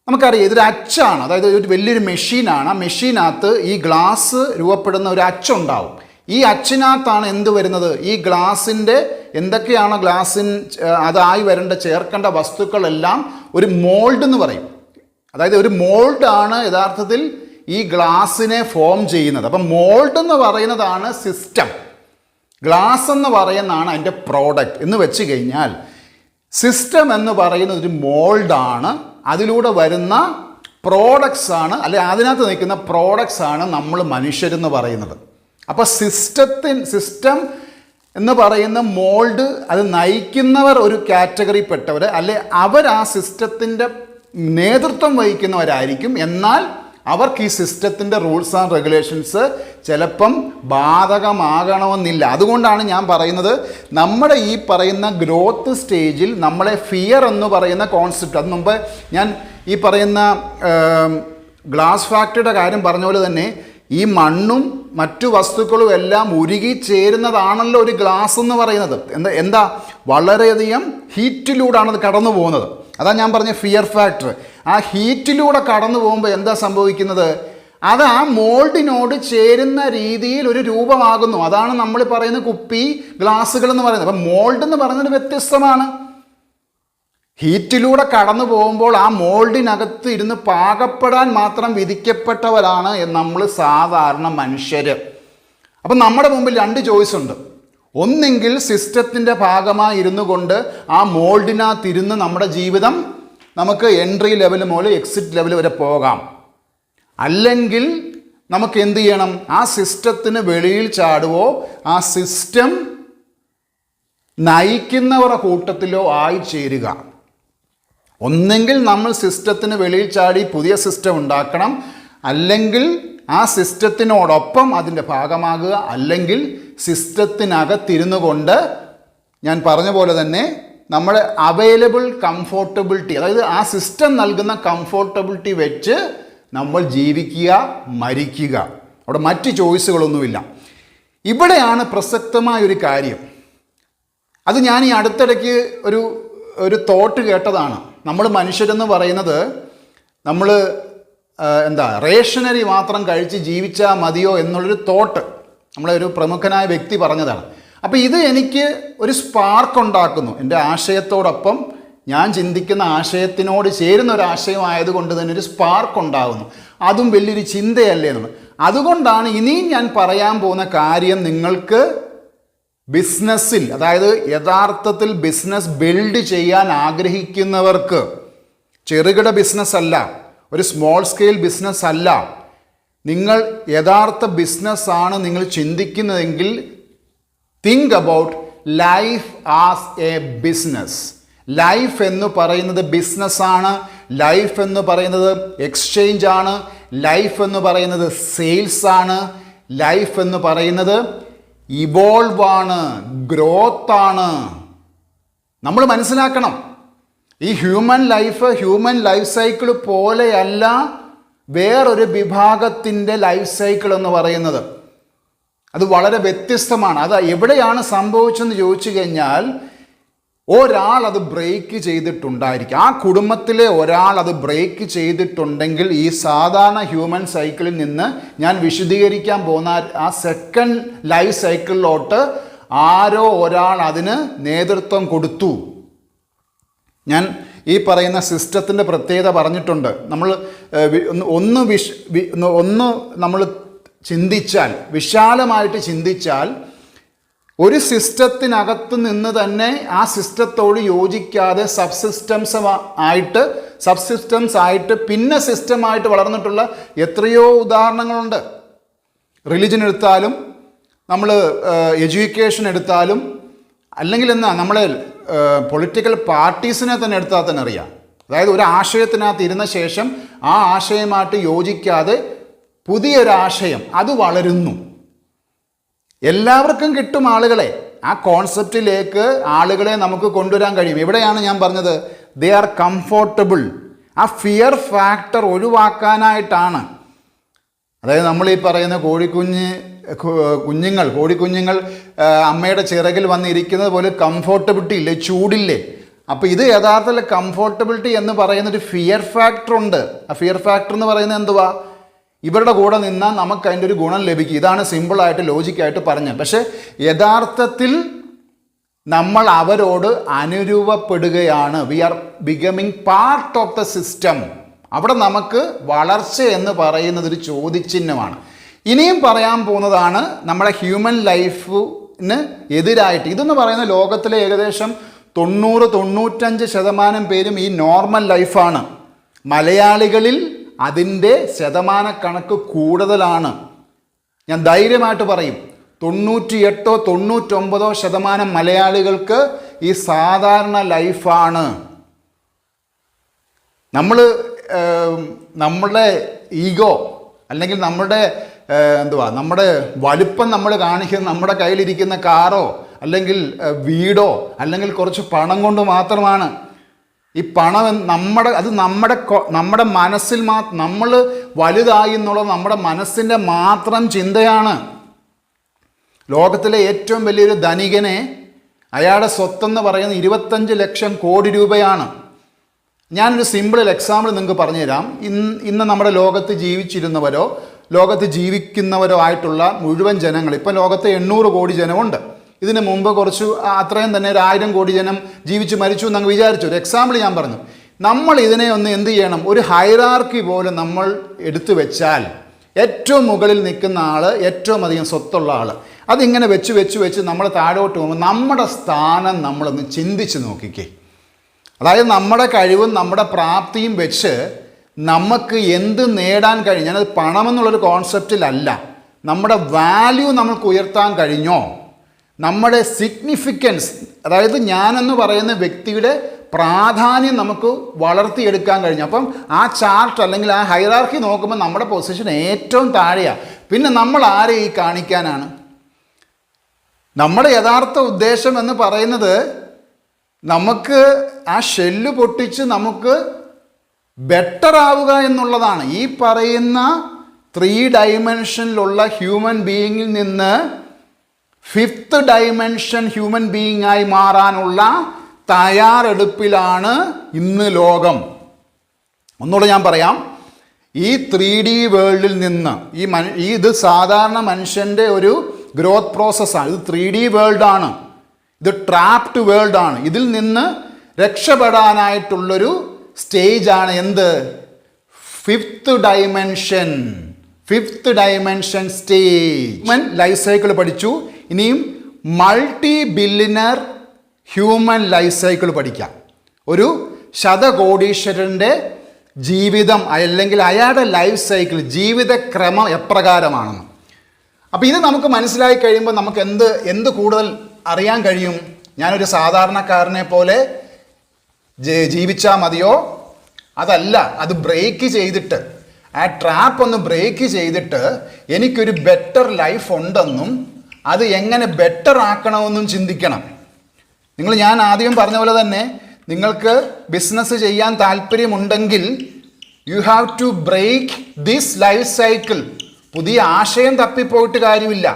നമുക്കറിയാം ഇതൊരു അച്ചാണ്, അതായത് ഒരു വലിയൊരു മെഷീനാണ്. ആ മെഷീനകത്ത് ഈ ഗ്ലാസ് രൂപപ്പെടുന്ന ഒരു അച്ചുണ്ടാവും. ഈ അച്ചിനകത്താണ് എന്ത് വരുന്നത്? ഈ ഗ്ലാസിൻ്റെ എന്തൊക്കെയാണോ അതായി ചേർക്കേണ്ട വസ്തുക്കളെല്ലാം ഒരു മോൾഡ് എന്ന് പറയും. അതായത് ഒരു മോൾഡാണ് യഥാർത്ഥത്തിൽ ഈ ഗ്ലാസിനെ ഫോം ചെയ്യുന്നത്. അപ്പം മോൾഡ് എന്ന് പറയുന്നതാണ് സിസ്റ്റം, ഗ്ലാസ് എന്ന് പറയുന്നതാണ് അതിൻ്റെ പ്രോഡക്റ്റ് എന്ന് വെച്ച് കഴിഞ്ഞാൽ, സിസ്റ്റം എന്ന് പറയുന്നത് ഒരു മോൾഡാണ്. അതിലൂടെ വരുന്ന പ്രോഡക്ട്സ് ആണ്, അല്ലെ അതിനകത്ത് നിൽക്കുന്ന പ്രോഡക്ട്സ് ആണ് നമ്മൾ മനുഷ്യരെന്ന് പറയുന്നത്. അപ്പോൾ സിസ്റ്റം എന്ന് പറയുന്ന മോൾഡ്, അത് നയിക്കുന്നവർ ഒരു കാറ്റഗറിപ്പെട്ടവർ, അല്ലെ അവർ ആ സിസ്റ്റത്തിൻ്റെ നേതൃത്വം വഹിക്കുന്നവരായിരിക്കും. എന്നാൽ അവർക്ക് ഈ സിസ്റ്റത്തിൻ്റെ റൂൾസ് ആൻഡ് റെഗുലേഷൻസ് ചിലപ്പം ബാധകമാകണമെന്നില്ല. അതുകൊണ്ടാണ് ഞാൻ പറയുന്നത്, നമ്മുടെ ഈ പറയുന്ന ഗ്രോത്ത് സ്റ്റേജിൽ നമ്മളെ ഫിയർ എന്ന് പറയുന്ന കോൺസെപ്റ്റ്, അത് മുമ്പ് ഞാൻ ഈ പറയുന്ന ഗ്ലാസ് ഫാക്ടറിയുടെ കാര്യം പറഞ്ഞ പോലെ തന്നെ ഈ മണ്ണും മറ്റു വസ്തുക്കളും എല്ലാം ഉരുകി ചേരുന്നതാണല്ലോ ഒരു ഗ്ലാസ് എന്ന് പറയുന്നത്. എന്താ വളരെയധികം ഹീറ്റിലൂടെയാണ് അത് കടന്നു പോകുന്നത്. അതാ ഞാൻ പറഞ്ഞ ഫിയർ ഫാക്ടർ. ആ ഹീറ്റിലൂടെ കടന്നു പോകുമ്പോൾ എന്താ സംഭവിക്കുന്നത്? അത് ആ മോൾഡിനോട് ചേരുന്ന രീതിയിൽ ഒരു രൂപമാകുന്നു. അതാണ് നമ്മൾ പറയുന്ന കുപ്പി, ഗ്ലാസുകൾ എന്ന് പറയുന്നത്. അപ്പം മോൾഡ് എന്ന് പറയുന്നത് വ്യത്യസ്തമാണ്. ഹീറ്റിലൂടെ കടന്നു പോകുമ്പോൾ ആ മോൾഡിനകത്ത് ഇരുന്ന് പാകപ്പെടാൻ മാത്രം വിധിക്കപ്പെട്ടവരാണ് നമ്മൾ സാധാരണ മനുഷ്യർ. അപ്പം നമ്മുടെ മുമ്പിൽ രണ്ട് ചോയ്സ് ഉണ്ട്. ഒന്നെങ്കിൽ സിസ്റ്റത്തിൻ്റെ ഭാഗമായി ഇരുന്നു കൊണ്ട് ആ മോൾഡിനകത്തിരുന്ന് നമ്മുടെ ജീവിതം നമുക്ക് എൻട്രി ലെവൽ മുതൽ എക്സിറ്റ് ലെവൽ വരെ പോകാം. അല്ലെങ്കിൽ നമുക്ക് എന്ത് ചെയ്യണം? ആ സിസ്റ്റത്തിന് വെളിയിൽ ചാടുവോ ആ സിസ്റ്റം നയിക്കുന്നവരുടെ കൂട്ടത്തിലോ ആയി ചേരുക. ഒന്നെങ്കിൽ നമ്മൾ സിസ്റ്റത്തിന് വെളിയിൽ ചാടി പുതിയ സിസ്റ്റം ഉണ്ടാക്കണം, അല്ലെങ്കിൽ ആ സിസ്റ്റത്തിനോടൊപ്പം അതിൻ്റെ ഭാഗമാകുക, അല്ലെങ്കിൽ സിസ്റ്റത്തിനകത്തിരുന്നു കൊണ്ട് ഞാൻ പറഞ്ഞ പോലെ തന്നെ നമ്മുടെ അവൈലബിൾ കംഫോർട്ടബിലിറ്റി, അതായത് ആ സിസ്റ്റം നൽകുന്ന കംഫോർട്ടബിലിറ്റി വെച്ച് നമ്മൾ ജീവിക്കുക, മരിക്കുക. അവിടെ മറ്റ് ചോയ്സുകളൊന്നുമില്ല. ഇവിടെയാണ് പ്രസക്തമായൊരു കാര്യം. അത് ഞാൻ ഈ അടുത്തിടയ്ക്ക് ഒരു തോട്ട് കേട്ടതാണ്. നമ്മൾ മനുഷ്യരെന്ന് പറയുന്നത് നമ്മൾ റേഷനറി മാത്രം കഴിച്ച് ജീവിച്ചാൽ മതിയോ എന്നുള്ളൊരു തോട്ട് നമ്മളെ ഒരു പ്രമുഖനായ വ്യക്തി പറഞ്ഞതാണ്. അപ്പോൾ ഇത് എനിക്ക് ഒരു സ്പാർക്ക് ഉണ്ടാക്കുന്നു. എൻ്റെ ആശയത്തോടൊപ്പം ഞാൻ ചിന്തിക്കുന്ന ആശയത്തിനോട് ചേരുന്ന ഒരു ആശയമായതുകൊണ്ട് തന്നെ ഒരു സ്പാർക്ക് ഉണ്ടാകുന്നു. അതും വലിയൊരു ചിന്തയല്ലേ എന്നുള്ളത്. അതുകൊണ്ടാണ് ഇനിയും ഞാൻ പറയാൻ പോകുന്ന കാര്യം നിങ്ങൾക്ക് ബിസിനസ്സിൽ, അതായത് യഥാർത്ഥത്തിൽ ബിസിനസ് ബിൽഡ് ചെയ്യാൻ ആഗ്രഹിക്കുന്നവർക്ക്, ചെറുകിട ബിസിനസ് അല്ല, ഒരു സ്മോൾ സ്കെയിൽ ബിസിനസ് അല്ല, നിങ്ങൾ യഥാർത്ഥ ബിസിനസ്സാണ് നിങ്ങൾ ചിന്തിക്കുന്നതെങ്കിൽ think about life as a business. Life എന്ന് പറയുന്നത് ബിസിനസ്സാണ്. ലൈഫ് എന്ന് പറയുന്നത് എക്സ്ചേഞ്ച് ആണ്. ലൈഫ് എന്ന് പറയുന്നത് സെയിൽസ് ആണ്. ലൈഫ് എന്ന് പറയുന്നത് ഇവോൾവ് ആണ്, ഗ്രോത്ത് ആണ്. നമ്മൾ മനസ്സിലാക്കണം, ഈ ഹ്യൂമൻ ലൈഫ് സൈക്കിൾ പോലെയല്ല വേറൊരു വിഭാഗത്തിൻ്റെ ലൈഫ് സൈക്കിൾ എന്ന് പറയുന്നത്. അത് വളരെ വ്യത്യസ്തമാണ്. അത് എവിടെയാണ് സംഭവിച്ചെന്ന് ചോദിച്ചു കഴിഞ്ഞാൽ, ഒരാൾ അത് ബ്രേക്ക് ചെയ്തിട്ടുണ്ടായിരിക്കും. ആ കുടുംബത്തിലെ ഒരാൾ അത് ബ്രേക്ക് ചെയ്തിട്ടുണ്ടെങ്കിൽ ഈ സാധാരണ ഹ്യൂമൻ സൈക്കിളിൽ നിന്ന് ഞാൻ വിശദീകരിക്കാൻ പോകുന്ന ആ സെക്കൻഡ് ലൈഫ് സൈക്കിളിലോട്ട് ആരോ ഒരാൾ അതിന് നേതൃത്വം കൊടുത്തു. ഞാൻ ഈ പറയുന്ന സിസ്റ്റത്തിൻ്റെ പ്രത്യേകത പറഞ്ഞിട്ടുണ്ട്. നമ്മൾ ഒന്ന് നമ്മൾ ചിന്തിച്ചാൽ, വിശാലമായിട്ട് ചിന്തിച്ചാൽ, ഒരു സിസ്റ്റത്തിനകത്ത് നിന്ന് തന്നെ ആ സിസ്റ്റത്തോട് യോജിക്കാതെ സബ്സിസ്റ്റംസ് ആയിട്ട് പിന്നെ സിസ്റ്റമായിട്ട് വളർന്നിട്ടുള്ള എത്രയോ ഉദാഹരണങ്ങളുണ്ട്. റിലിജൻ എടുത്താലും, നമ്മൾ എഡ്യൂക്കേഷൻ എടുത്താലും, അല്ലെങ്കിൽ നമ്മളെ പൊളിറ്റിക്കൽ പാർട്ടീസിനെ തന്നെ എടുത്താൽ തന്നെ അറിയാം. അതായത് ഒരു ആശയത്തിനകത്ത് ഇരുന്ന ശേഷം ആ ആശയമായിട്ട് യോജിക്കാതെ പുതിയൊരാശയം അത് വളരുന്നു. എല്ലാവർക്കും കിട്ടും ആളുകളെ. ആ കോൺസെപ്റ്റിലേക്ക് ആളുകളെ നമുക്ക് കൊണ്ടുവരാൻ കഴിയും. ഇവിടെയാണ് ഞാൻ പറഞ്ഞത്, ദേ ആർ കംഫോർട്ടബിൾ. ആ ഫിയർ ഫാക്ടർ ഒഴിവാക്കാനായിട്ടാണ്. അതായത് നമ്മൾ ഈ പറയുന്ന കോഴിക്കുഞ്ഞുങ്ങൾ അമ്മയുടെ ചിറകിൽ വന്നിരിക്കുന്നത് പോലെ കംഫോർട്ടബിലിറ്റി ഇല്ലേ, ചൂടില്ലേ. അപ്പോൾ ഇത് യഥാർത്ഥത്തിൽ കംഫോർട്ടബിലിറ്റി എന്ന് പറയുന്നൊരു ഫിയർ ഫാക്ടർ ഉണ്ട്. ആ ഫിയർ ഫാക്ടർ എന്ന് പറയുന്നത് എന്തുവാ? ഇവരുടെ കൂടെ നിന്നാൽ നമുക്ക് അതിൻ്റെ ഒരു ഗുണം ലഭിക്കും. ഇതാണ് സിമ്പിളായിട്ട് ലോജിക്കായിട്ട് പറഞ്ഞത്. പക്ഷേ യഥാർത്ഥത്തിൽ നമ്മൾ അവരോട് അനുരൂപപ്പെടുകയാണ്. We are becoming part of the system. അവിടെ നമുക്ക് വളർച്ച എന്ന് പറയുന്നത് ഒരു ചോദ്യചിഹ്നമാണ്. ഇനിയും പറയാൻ പോകുന്നതാണ് നമ്മുടെ ഹ്യൂമൻ ലൈഫിന് എതിരായിട്ട്. ഇതെന്ന് പറയുന്ന ലോകത്തിലെ ഏകദേശം 90-95% പേരും ഈ നോർമൽ ലൈഫാണ്. മലയാളികളിൽ അതിൻ്റെ ശതമാനക്കണക്ക് കൂടുതലാണ്. ഞാൻ ധൈര്യമായിട്ട് പറയും, 98-99% മലയാളികൾക്ക് ഈ സാധാരണ ലൈഫാണ്. നമ്മളുടെ ഈഗോ അല്ലെങ്കിൽ നമ്മുടെ നമ്മുടെ വലുപ്പം നമ്മൾ കാണിക്കുന്നത് നമ്മുടെ കയ്യിലിരിക്കുന്ന കാറോ അല്ലെങ്കിൽ വീടോ അല്ലെങ്കിൽ കുറച്ച് പണം കൊണ്ട് മാത്രമാണ്. ഈ പണം നമ്മുടെ മനസ്സിൽ നമ്മൾ വലുതായി എന്നുള്ളത് നമ്മുടെ മനസ്സിൻ്റെ മാത്രം ചിന്തയാണ്. ലോകത്തിലെ ഏറ്റവും വലിയൊരു ധനികനെ അയാളുടെ സ്വത്തെന്ന് പറയുന്നത് 25 ലക്ഷം കോടി രൂപയാണ്. ഞാനൊരു സിമ്പിൾ എക്സാമ്പിൾ നിങ്ങൾക്ക് പറഞ്ഞുതരാം. ഇന്ന് നമ്മുടെ ലോകത്ത് ജീവിച്ചിരുന്നവരോ ലോകത്ത് ജീവിക്കുന്നവരോ ആയിട്ടുള്ള മുഴുവൻ ജനങ്ങൾ, ഇപ്പം ലോകത്ത് 800 കോടി ജനമുണ്ട്. ഇതിന് മുമ്പ് കുറച്ച് അത്രയും തന്നെ 1000 കോടി ജനം ജീവിച്ച് മരിച്ചു എന്നങ്ങ് വിചാരിച്ചു. ഒരു എക്സാമ്പിൾ ഞാൻ പറഞ്ഞു. നമ്മൾ ഇതിനെ ഒന്ന് എന്ത് ചെയ്യണം, ഒരു ഹൈറാർക്കി പോലെ നമ്മൾ എടുത്തു വെച്ചാൽ ഏറ്റവും മുകളിൽ നിൽക്കുന്ന ആൾ, ഏറ്റവും അധികം സ്വത്തുള്ള ആൾ, അതിങ്ങനെ വെച്ച് നമ്മൾ താഴോട്ട് പോകുമ്പോൾ നമ്മുടെ സ്ഥാനം നമ്മളൊന്ന് ചിന്തിച്ച് നോക്കിക്കേ. അതായത് നമ്മുടെ കഴിവും നമ്മുടെ പ്രാപ്തിയും വെച്ച് നമുക്ക് എന്ത് നേടാൻ കഴിഞ്ഞു. ഞാനത് പണമെന്നുള്ളൊരു കോൺസെപ്റ്റിലല്ല, നമ്മുടെ വാല്യൂ നമുക്ക് ഉയർത്താൻ കഴിഞ്ഞോ, നമ്മുടെ സിഗ്നിഫിക്കൻസ്, അതായത് ഞാനെന്ന് പറയുന്ന വ്യക്തിയുടെ പ്രാധാന്യം നമുക്ക് വളർത്തിയെടുക്കാൻ കഴിഞ്ഞു. അപ്പം ആ ചാർട്ട് അല്ലെങ്കിൽ ആ ഹൈറാർക്കി നോക്കുമ്പോൾ നമ്മുടെ പൊസിഷൻ ഏറ്റവും താഴെയാണ്. പിന്നെ നമ്മൾ ആരെ ഈ കാണിക്കാനാണ്? നമ്മുടെ യഥാർത്ഥ ഉദ്ദേശം എന്ന് പറയുന്നത് നമുക്ക് ആ ഷെല്ല് പൊട്ടിച്ച് നമുക്ക് ബെറ്റർ ആവുക എന്നുള്ളതാണ്. ഈ പറയുന്ന 3 ഡയമെൻഷനിലുള്ള ഹ്യൂമൻ ബീയിങ്ങിൽ നിന്ന് 5th ഡയമെൻഷൻ ഹ്യൂമൻ ബീയിങ് ആയി മാറാനുള്ള തയ്യാറെടുപ്പിലാണ് ഇന്ന് ലോകം. ഒന്നുകൂടെ ഞാൻ പറയാം, ഈ 3D വേൾഡിൽ നിന്ന് ഇത് സാധാരണ മനുഷ്യൻ്റെ ഒരു ഗ്രോത്ത് പ്രോസസ്സാണ്. ഇത് 3D വേൾഡാണ്, ഇത് ട്രാപ്ഡ് വേൾഡാണ്. ഇതിൽ നിന്ന് രക്ഷപ്പെടാനായിട്ടുള്ളൊരു സ്റ്റേജാണ് എന്ത്? 5th dimension stage. Life cycle പഠിച്ചു. ഇനിയും മൾട്ടി-ബില്യണർ ഹ്യൂമൻ ലൈഫ് സൈക്കിൾ പഠിക്കാം. ഒരു ശതകോടീശ്വരൻ്റെ ജീവിതം അല്ലെങ്കിൽ അയാളുടെ ലൈഫ് സൈക്കിൾ, ജീവിതക്രമം എപ്രകാരമാണെന്ന്. അപ്പോൾ ഇത് നമുക്ക് മനസ്സിലായി കഴിയുമ്പോൾ നമുക്ക് എന്ത് കൂടുതൽ അറിയാൻ കഴിയും? ഞാനൊരു സാധാരണക്കാരനെ പോലെ ജീവിച്ചാൽ മതിയോ? അതല്ല, അത് ബ്രേക്ക് ചെയ്തിട്ട്, ആ ട്രാപ്പ് ഒന്ന് ബ്രേക്ക് ചെയ്തിട്ട് എനിക്കൊരു ബെറ്റർ ലൈഫ് ഉണ്ടെന്നും അത് എങ്ങനെ ബെറ്റർ ആക്കണമെന്നും ചിന്തിക്കണം. ഞാൻ ആദ്യം പറഞ്ഞ പോലെ തന്നെ നിങ്ങൾക്ക് ബിസിനസ് ചെയ്യാൻ താല്പര്യമുണ്ടെങ്കിൽ you have to break this life cycle. പുതിയ ആശയം തപ്പിപ്പോയിട്ട് കാര്യമില്ല.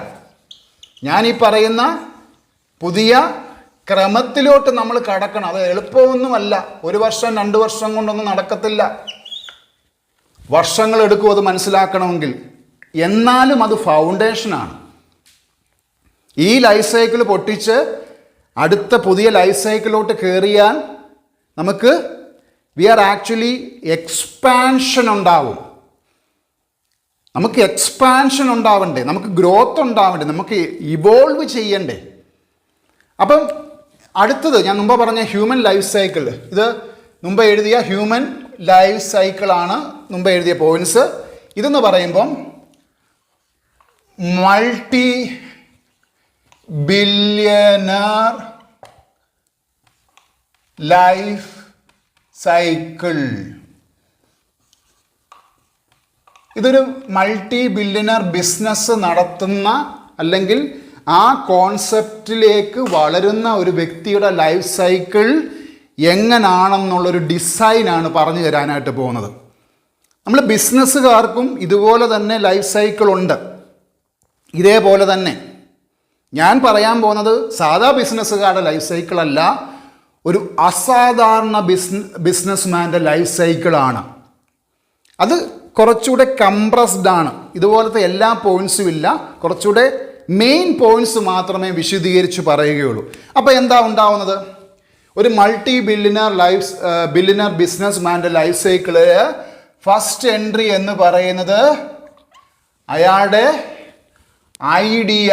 ഞാൻ ഈ പറയുന്ന പുതിയ ക്രമത്തിലോട്ട് നമ്മൾ കടക്കണം. അത് എളുപ്പമൊന്നുമല്ല. 1 വർഷം 2 വർഷം കൊണ്ടൊന്നും നടക്കത്തില്ല. വർഷങ്ങൾ എടുക്കും അത് മനസ്സിലാക്കണമെങ്കിൽ. എന്നാലും അത് ഫൗണ്ടേഷനാണ്. ഈ ലൈഫ് സൈക്കിൾ പൊട്ടിച്ച് അടുത്ത പുതിയ ലൈഫ് സൈക്കിളിലോട്ട് കയറിയാൽ നമുക്ക് ആക്ച്വലി എക്സ്പാൻഷൻ ഉണ്ടാവും. നമുക്ക് എക്സ്പാൻഷൻ ഉണ്ടാവണ്ടേ, നമുക്ക് ഗ്രോത്ത് ഉണ്ടാവണ്ടേ, നമുക്ക് ഇവോൾവ് ചെയ്യണ്ടേ. അപ്പം അടുത്തത് ഞാൻ മുമ്പ് പറഞ്ഞ ഹ്യൂമൻ ലൈഫ് സൈക്കിൾ, ഇത് മുമ്പ് എഴുതിയ ഹ്യൂമൻ ലൈഫ് സൈക്കിളാണ് മുമ്പ് എഴുതിയ പോയിന്റ്സ്. ഇതെന്ന് പറയുമ്പം മൾട്ടി-ബില്യണർ ലൈഫ് സൈക്കിൾ. ഇതൊരു മൾട്ടി-ബില്യണർ ബിസിനസ് നടത്തുന്ന അല്ലെങ്കിൽ ആ കോൺസെപ്റ്റിലേക്ക് വളരുന്ന ഒരു വ്യക്തിയുടെ ലൈഫ് സൈക്കിൾ എങ്ങനാണെന്നുള്ളൊരു ഡിസൈനാണ് പറഞ്ഞു തരാനായിട്ട് പോകുന്നത്. നമ്മൾ ബിസിനസ്സുകാർക്കും ഇതുപോലെ തന്നെ ലൈഫ് സൈക്കിൾ ഉണ്ട്. ഇതേപോലെ തന്നെ ഞാൻ പറയാൻ പോകുന്നത് സാധാ ബിസിനസ്സുകാരുടെ ലൈഫ് സൈക്കിളല്ല, ഒരു അസാധാരണ ബിസിനസ്മാൻ്റെ ലൈഫ് സൈക്കിളാണ്. അത് കുറച്ചുകൂടെ കംപ്രസ്ഡ് ആണ്. ഇതുപോലത്തെ എല്ലാ പോയിൻറ്സും ഇല്ല, കുറച്ചുകൂടെ മെയിൻ പോയിൻറ്റ്സ് മാത്രമേ വിശദീകരിച്ച് പറയുകയുള്ളൂ. അപ്പോൾ എന്താ ഉണ്ടാവുന്നത്? ഒരു ബില്യണർ ബിസിനസ്മാൻ്റെ ലൈഫ് സൈക്കിള് ഫസ്റ്റ് എൻട്രി എന്ന് പറയുന്നത് അയാളുടെ ഐഡിയ,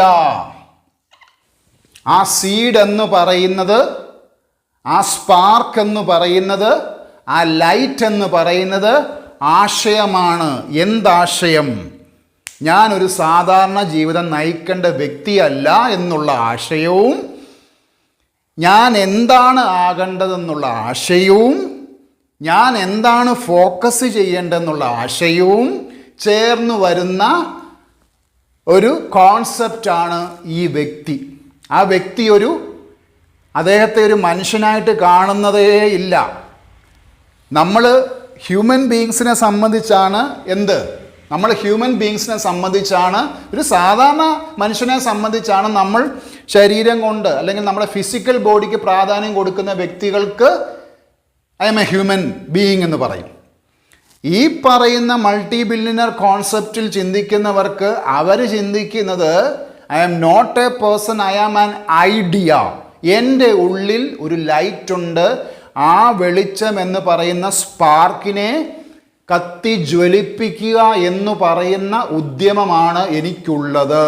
ആ സീഡ് എന്ന് പറയുന്നത് ആ സ്പാർക്ക് എന്ന് പറയുന്നത്, ആ ലൈറ്റ് എന്ന് പറയുന്നത് ആശയമാണ്. എന്താശയം? ഞാനൊരു സാധാരണ ജീവിതം നയിക്കേണ്ട വ്യക്തിയല്ല എന്നുള്ള ആശയവും, ഞാൻ എന്താണ് ആകേണ്ടതെന്നുള്ള ആശയവും, ഞാൻ എന്താണ് ഫോക്കസ് ചെയ്യേണ്ടതെന്നുള്ള ആശയവും ചേർന്ന് വരുന്ന ഒരു കോൺസെപ്റ്റാണ് ഈ വ്യക്തി. ആ വ്യക്തി അദ്ദേഹത്തെ ഒരു മനുഷ്യനായിട്ട് കാണുന്നതേ ഇല്ല. നമ്മൾ ഹ്യൂമൻ ബീയിങ്സിനെ സംബന്ധിച്ചാണ് നമ്മൾ ഹ്യൂമൻ ബീയിങ്സിനെ സംബന്ധിച്ചാണ്, ഒരു സാധാരണ മനുഷ്യനെ സംബന്ധിച്ചാണ് നമ്മൾ ശരീരം കൊണ്ട് അല്ലെങ്കിൽ നമ്മുടെ ഫിസിക്കൽ ബോഡിക്ക് പ്രാധാന്യം കൊടുക്കുന്ന വ്യക്തികൾക്ക് I M A human being എന്ന് പറയും. ഈ പറയുന്ന മൾട്ടി ബില്യണർ കോൺസെപ്റ്റിൽ ചിന്തിക്കുന്നവർക്ക് അവർ ചിന്തിക്കുന്നത് I am not a person, I am an idea. എൻ്റെ ഉള്ളിൽ ഒരു ലൈറ്റ് ഉണ്ട്. ആ വെളിച്ചം എന്ന് പറയുന്ന സ്പാർക്കിനെ കത്തി ജ്വലിപ്പിക്കുക എന്ന് പറയുന്ന ഉദ്യമമാണ് എനിക്കുള്ളത്.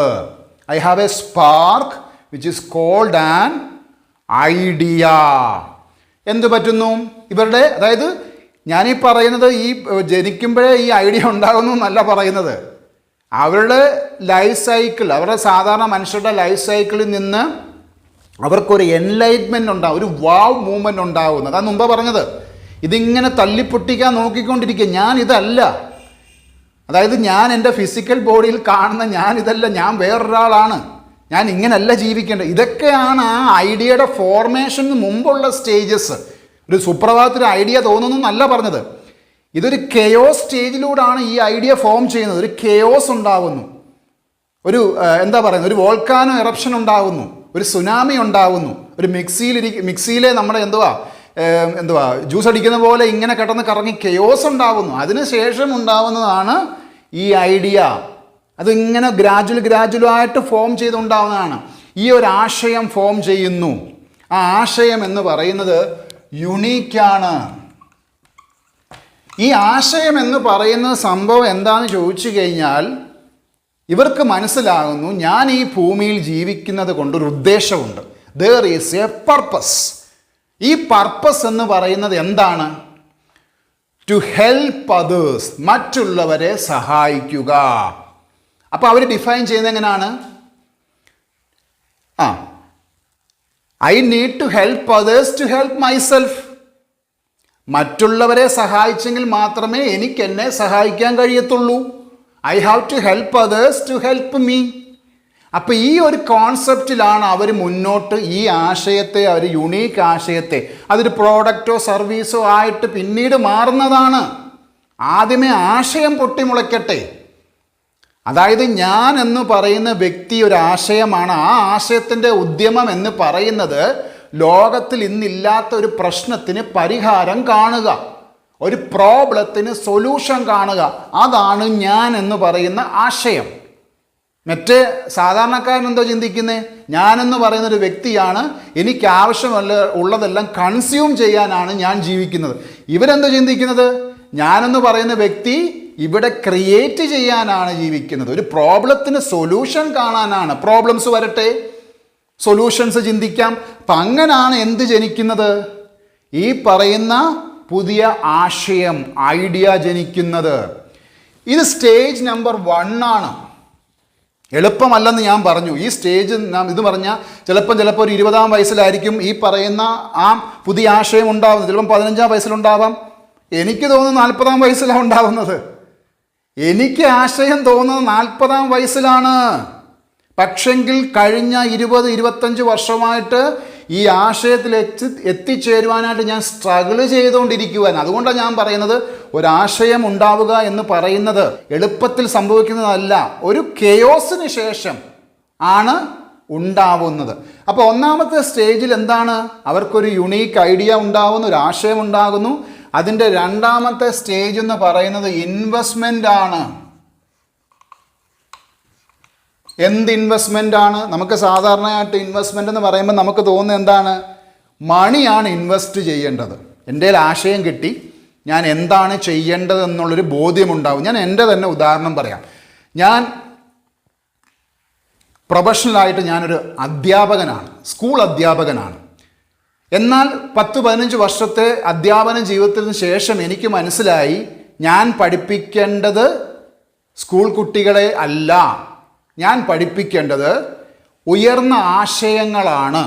I have a spark which is called an idea. എന്ത് പറ്റുന്നു ഇവരുടെ? അതായത് ഞാനീ പറയുന്നത് ഈ ജനിക്കുമ്പോഴേ ഈ ഐഡിയ ഉണ്ടാകുന്നു എന്നല്ല പറയുന്നത്. അവരുടെ ലൈഫ് സൈക്കിൾ, അവരുടെ സാധാരണ മനുഷ്യരുടെ ലൈഫ് സൈക്കിളിൽ നിന്ന് അവർക്കൊരു എൻലൈറ്റ്മെൻറ്റ് ഉണ്ടാവും, ഒരു വാവ് മൂവ്മെൻറ്റ് ഉണ്ടാകുന്നത്. അതാണ് മുമ്പ് പറഞ്ഞത്. ഇതിങ്ങനെ തല്ലിപ്പൊട്ടിക്കാൻ നോക്കിക്കൊണ്ടിരിക്കുക. ഞാനിതല്ല, അതായത് ഞാൻ എൻ്റെ ഫിസിക്കൽ ബോഡിയിൽ കാണുന്ന ഞാനിതല്ല, ഞാൻ വേറൊരാളാണ്, ഞാൻ ഇങ്ങനെയല്ല ജീവിക്കേണ്ടത്. ഇതൊക്കെയാണ് ആ ഐഡിയയുടെ ഫോർമേഷന് മുമ്പുള്ള സ്റ്റേജസ്. ഒരു സുപ്രഭാതത്തിൽ ഐഡിയ തോന്നുന്നു എന്നല്ല പറഞ്ഞത്. ഇതൊരു കെയോസ് സ്റ്റേജിലൂടെയാണ് ഈ ഐഡിയ ഫോം ചെയ്യുന്നത്. ഒരു കെയോസ് ഉണ്ടാകുന്നു, ഒരു എന്താ പറയുന്നത്, ഒരു വോൾക്കാനോ എറപ്ഷൻ ഉണ്ടാകുന്നു, ഒരു സുനാമി ഉണ്ടാകുന്നു. ഒരു മിക്സിയിലെ നമ്മുടെ ജ്യൂസ് അടിക്കുന്ന പോലെ ഇങ്ങനെ കിടന്ന് കറങ്ങി കെയോസ് ഉണ്ടാകുന്നു. അതിനുശേഷം ഉണ്ടാകുന്നതാണ് ഈ ഐഡിയ. അതിങ്ങനെ ഗ്രാജുവലായിട്ട് ഫോം ചെയ്തുണ്ടാവുന്നതാണ്. ഈ ഒരു ആശയം ഫോം ചെയ്യുന്നു. ആ ആശയം എന്ന് പറയുന്നത് യുണീക്കാണ്. ഈ ആശയം എന്ന് പറയുന്ന സംഭവം എന്താണെന്ന് ചോദിച്ചു കഴിഞ്ഞാൽ ഇവർക്ക് മനസ്സിലാകുന്നു, ഞാൻ ഈ ഭൂമിയിൽ ജീവിക്കുന്നത് കൊണ്ടൊരു ഉദ്ദേശമുണ്ട്. There is a purpose. ഈ പർപ്പസ് എന്ന് പറയുന്നത് എന്താണ്? ടു ഹെൽപ്പ് അതേഴ്സ്, മറ്റുള്ളവരെ സഹായിക്കുക. അപ്പോൾ അവർ ഡിഫൈൻ ചെയ്യുന്നത് എങ്ങനെയാണ്? I need to help others to help myself. മറ്റുള്ളവരെ സഹായിച്ചെങ്കിൽ മാത്രമേ എനിക്ക് എന്നെ സഹായിക്കാൻ കഴിയത്തുള്ളൂ. I have to help others to help me. അപ്പോൾ ഈ ഒരു കോൺസെപ്റ്റിലാണ് അവർ മുന്നോട്ട് ഈ ആശയത്തെ, ഒരു യുണീക്ക് ആശയത്തെ, അതൊരു പ്രോഡക്റ്റോ സർവീസോ ആയിട്ട് പിന്നീട് മാറുന്നതാണ്. ആദ്യമേ ആശയം പൊട്ടിമുളയ്ക്കട്ടെ. അതായത് ഞാൻ എന്ന് പറയുന്ന വ്യക്തി ഒരു ആശയമാണ്. ആ ആശയത്തിൻ്റെ ഉദ്യമം എന്ന് പറയുന്നത് ലോകത്തിൽ ഇന്നില്ലാത്ത ഒരു പ്രശ്നത്തിന് പരിഹാരം കാണുക, ഒരു പ്രോബ്ലത്തിന് സൊല്യൂഷൻ കാണുക. അതാണ് ഞാൻ എന്ന് പറയുന്ന ആശയം. മറ്റേ സാധാരണക്കാരൻ എന്തോ ചിന്തിക്കുന്നത്, ഞാനെന്ന് പറയുന്ന ഒരു വ്യക്തിയാണ്, എനിക്ക് ആവശ്യമല്ല ഉള്ളതെല്ലാം കൺസ്യൂം ചെയ്യാനാണ് ഞാൻ ജീവിക്കുന്നത്. ഇവരെന്തോ ചിന്തിക്കുന്നത്, ഞാനെന്ന് പറയുന്ന വ്യക്തി ഇവിടെ ക്രിയേറ്റ് ചെയ്യാനാണ് ജീവിക്കുന്നത്, ഒരു പ്രോബ്ലത്തിന് സൊല്യൂഷൻ കാണാനാണ്. പ്രോബ്ലംസ് വരട്ടെ, സൊല്യൂഷൻസ് ചിന്തിക്കാം. അപ്പം അങ്ങനാണ് എന്ത് ജനിക്കുന്നത്? ഈ പറയുന്ന പുതിയ ആശയം, ഐഡിയ ജനിക്കുന്നത്. ഇത് സ്റ്റേജ് നമ്പർ 1 ആണ്. എളുപ്പമല്ലെന്ന് ഞാൻ പറഞ്ഞു. ഈ സ്റ്റേജ് ഇത് പറഞ്ഞാൽ ചിലപ്പോൾ ഒരു 20-ാം വയസ്സിലായിരിക്കും ഈ പറയുന്ന ആ പുതിയ ആശയം ഉണ്ടാകുന്നത്. ചിലപ്പം 15-ാം വയസ്സിലുണ്ടാവാം. എനിക്ക് തോന്നുന്നു 40-ാം വയസ്സിലാണ് ഉണ്ടാകുന്നത്. എനിക്ക് ആശയം തോന്നുന്നത് 40-ാം വയസ്സിലാണ്. പക്ഷെങ്കിൽ കഴിഞ്ഞ 20-25 വർഷമായിട്ട് ഈ ആശയത്തിൽ എത്തിച്ചേരുവാനായിട്ട് ഞാൻ സ്ട്രഗിൾ ചെയ്തുകൊണ്ടിരിക്കുവാൻ. അതുകൊണ്ടാണ് ഞാൻ പറയുന്നത്, ഒരാശയം ഉണ്ടാവുക എന്ന് പറയുന്നത് എളുപ്പത്തിൽ സംഭവിക്കുന്നതല്ല, ഒരു കെയോസിന് ശേഷം ആണ് ഉണ്ടാവുന്നത്. അപ്പോൾ ഒന്നാമത്തെ സ്റ്റേജിൽ എന്താണ്? അവർക്കൊരു യുണീക്ക് ഐഡിയ ഉണ്ടാകുന്നു, ഒരു ആശയം ഉണ്ടാകുന്നു. അതിൻ്റെ രണ്ടാമത്തെ സ്റ്റേജ് എന്ന് പറയുന്നത് ഇൻവെസ്റ്റ്മെൻ്റ് ആണ്. എന്ത് ഇൻവെസ്റ്റ്മെൻ്റ് ആണ്? നമുക്ക് സാധാരണയായിട്ട് ഇൻവെസ്റ്റ്മെൻ്റ് എന്ന് പറയുമ്പോൾ നമുക്ക് തോന്നുന്നത് എന്താണ്? മണിയാണ് ഇൻവെസ്റ്റ് ചെയ്യേണ്ടത്. എൻ്റെ കയ്യിൽ ആശയം കിട്ടി, ഞാൻ എന്താണ് ചെയ്യേണ്ടത് എന്നുള്ളൊരു ബോധ്യമുണ്ടാവും. ഞാൻ എൻ്റെ തന്നെ ഉദാഹരണം പറയാം. ഞാൻ പ്രൊഫഷണലായിട്ട് ഞാനൊരു അധ്യാപകനാണ്, സ്കൂൾ അധ്യാപകനാണ്. എന്നാൽ 10-15 വർഷത്തെ അധ്യാപന ജീവിതത്തിന് ശേഷം എനിക്ക് മനസ്സിലായി ഞാൻ പഠിപ്പിക്കേണ്ടത് സ്കൂൾ കുട്ടികളെ അല്ല, ഞാൻ പഠിപ്പിക്കേണ്ടത് ഉയർന്ന ആശയങ്ങളാണ്.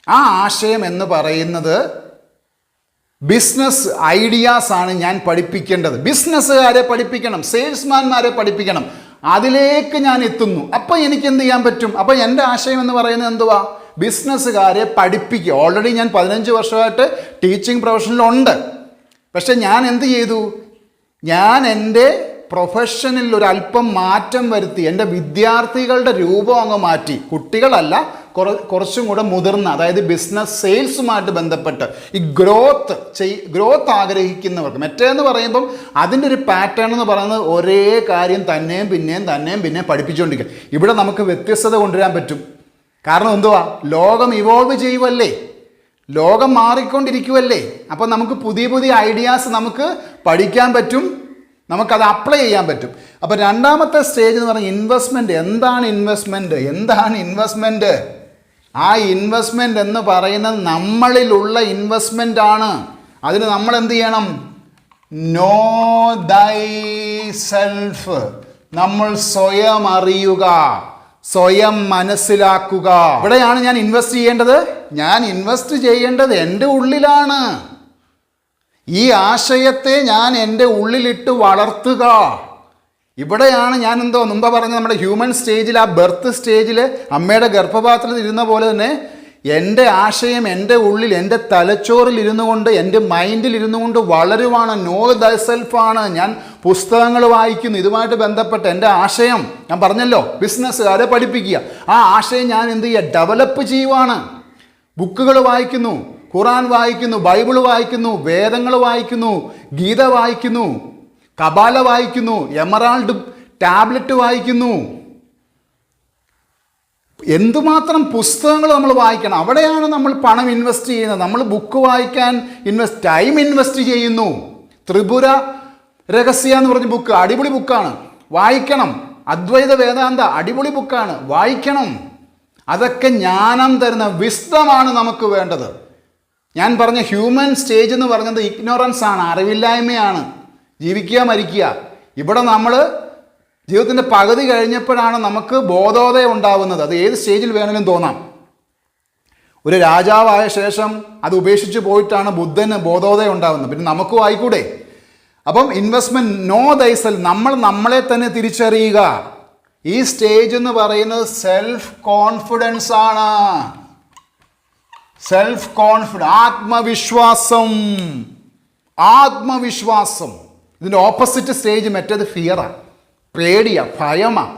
ആ ആശയം എന്ന് പറയുന്നത് ബിസിനസ് ഐഡിയാസ് ആണ് ഞാൻ പഠിപ്പിക്കേണ്ടത്. ബിസിനസ്സുകാരെ പഠിപ്പിക്കണം, സെയിൽസ്മാൻമാരെ പഠിപ്പിക്കണം. അതിലേക്ക് ഞാൻ എത്തുന്നു. അപ്പം എനിക്ക് എന്ത് ചെയ്യാൻ പറ്റും? അപ്പം എൻ്റെ ആശയം എന്ന് പറയുന്നത് എന്തുവാ? ബിസിനസ്സുകാരെ പഠിപ്പിക്കുക. ഓൾറെഡി ഞാൻ 15 വർഷമായിട്ട് ടീച്ചിങ് പ്രൊഫഷനിലുണ്ട്. പക്ഷെ ഞാൻ എന്ത് ചെയ്തു? ഞാൻ എൻ്റെ പ്രൊഫഷനിൽ ഒരു അല്പം മാറ്റം വരുത്തി. എൻ്റെ വിദ്യാർത്ഥികളുടെ രൂപം അങ്ങ് മാറ്റി. കുട്ടികളല്ല, കുറച്ചും കൂടെ മുതിർന്ന, അതായത് ബിസിനസ് സെയിൽസുമായിട്ട് ബന്ധപ്പെട്ട് ഈ ഗ്രോത്ത് ആഗ്രഹിക്കുന്നവർക്ക്. മറ്റേന്ന് പറയുമ്പം അതിൻ്റെ ഒരു പാറ്റേൺ എന്ന് പറയുന്നത് ഒരേ കാര്യം തന്നെയും പിന്നെയും പഠിപ്പിച്ചുകൊണ്ടിരിക്കുക. ഇവിടെ നമുക്ക് വ്യത്യസ്തത കൊണ്ടുവരാൻ പറ്റും. കാരണം എന്തുവാ? ലോകം ഇവോൾവ് ചെയ്യുമല്ലേ, ലോകം മാറിക്കൊണ്ടിരിക്കുമല്ലേ. അപ്പം നമുക്ക് പുതിയ പുതിയ ഐഡിയാസ് നമുക്ക് പഠിക്കാൻ പറ്റും, നമുക്കത് അപ്ലൈ ചെയ്യാൻ പറ്റും. അപ്പോൾ രണ്ടാമത്തെ സ്റ്റേജ് എന്ന് പറഞ്ഞാൽ ഇൻവെസ്റ്റ്മെൻറ്റ്. എന്താണ് ഇൻവെസ്റ്റ്മെൻറ്റ്? ആ ഇൻവെസ്റ്റ്മെൻറ്റ് എന്ന് പറയുന്നത് നമ്മളിലുള്ള ഇൻവെസ്റ്റ്മെൻ്റ് ആണ്. അതിന് നമ്മൾ എന്ത് ചെയ്യണം? നോ ദൈ സെൽഫ്. നമ്മൾ സ്വയം അറിയുക, സ്വയം മനസ്സിലാക്കുക. ഇവിടെയാണ് ഞാൻ ഇൻവെസ്റ്റ് ചെയ്യേണ്ടത്. ഞാൻ ഇൻവെസ്റ്റ് ചെയ്യേണ്ടത് എൻ്റെ ഉള്ളിലാണ്. ഈ ആശയത്തെ ഞാൻ എൻ്റെ ഉള്ളിലിട്ട് വളർത്തുക. ഇവിടെയാണ് ഞാൻ മുമ്പ് പറഞ്ഞ നമ്മുടെ ഹ്യൂമൻ സ്റ്റേജിൽ, ആ ബർത്ത് സ്റ്റേജിൽ അമ്മയുടെ ഗർഭപാത്രത്തിൽ ഇരുന്ന പോലെ തന്നെ എൻ്റെ ആശയം എൻ്റെ ഉള്ളിൽ, എൻ്റെ തലച്ചോറിൽ ഇരുന്നു കൊണ്ട്, എൻ്റെ മൈൻഡിൽ ഇരുന്നു കൊണ്ട് വളരുവാണ്. നോ ദൈ സെൽഫാണ്. ഞാൻ പുസ്തകങ്ങൾ വായിക്കുന്നു. ഇതുമായിട്ട് ബന്ധപ്പെട്ട എൻ്റെ ആശയം ഞാൻ പറഞ്ഞല്ലോ, ബിസിനസ്സുകാരെ പഠിപ്പിക്കുക. ആ ആശയം ഞാൻ എന്ത് ചെയ്യുക? ഡെവലപ്പ് ചെയ്യുവാണ്. ബുക്കുകൾ വായിക്കുന്നു, ഖുറാൻ വായിക്കുന്നു, ബൈബിൾ വായിക്കുന്നു, വേദങ്ങൾ വായിക്കുന്നു, ഗീത വായിക്കുന്നു, കബാല വായിക്കുന്നു, എമറാൾഡ് ടാബ്ലറ്റ് വായിക്കുന്നു. എന്തുമാത്രം പുസ്തകങ്ങൾ നമ്മൾ വായിക്കണം. അവിടെയാണ് നമ്മൾ പണം ഇൻവെസ്റ്റ് ചെയ്യുന്നത്. നമ്മൾ ബുക്ക് വായിക്കാൻ ടൈം ഇൻവെസ്റ്റ് ചെയ്യുന്നു. ത്രിപുര രഹസ്യ എന്ന് പറഞ്ഞ ബുക്ക് അടിപൊളി ബുക്കാണ്, വായിക്കണം. അദ്വൈത വേദാന്ത അടിപൊളി ബുക്കാണ്, വായിക്കണം. അതൊക്കെ ജ്ഞാനം തരുന്ന വിസ്ഡമാണ് നമുക്ക് വേണ്ടത്. ഞാൻ പറഞ്ഞ ഹ്യൂമൻ സ്റ്റേജ് എന്ന് പറഞ്ഞത് ഇഗ്നോറൻസ് ആണ്, അറിവില്ലായ്മയാണ്, ജീവിക്കുക മരിക്കുക. ഇവിടെ നമ്മൾ ജീവിതത്തിൻ്റെ പകുതി കഴിഞ്ഞപ്പോഴാണ് നമുക്ക് ബോധോദയം ഉണ്ടാവുന്നത്. അത് ഏത് സ്റ്റേജിൽ വേണമെങ്കിലും തോന്നാം. ഒരു രാജാവായ ശേഷം അത് ഉപേക്ഷിച്ച് പോയിട്ടാണ് ബുദ്ധന് ബോധോദയം ഉണ്ടാവുന്നത്. പിന്നെ നമുക്കും ആയിക്കൂടെ? അപ്പം ഇൻവെസ്റ്റ്മെൻറ്റ്, നോ ദൈസെൽഫ്, നമ്മൾ നമ്മളെ തന്നെ തിരിച്ചറിയുക. ഈ സ്റ്റേജ് എന്ന് പറയുന്നത് സെൽഫ് കോൺഫിഡൻസ് ആണ്. സെൽഫ് കോൺഫിഡൻസ്, ആത്മവിശ്വാസം. ഇതിൻ്റെ ഓപ്പോസിറ്റ് സ്റ്റേജ് മറ്റേത് ഫിയറാണ്, പേടിയാണ്, ഭയമാണ്.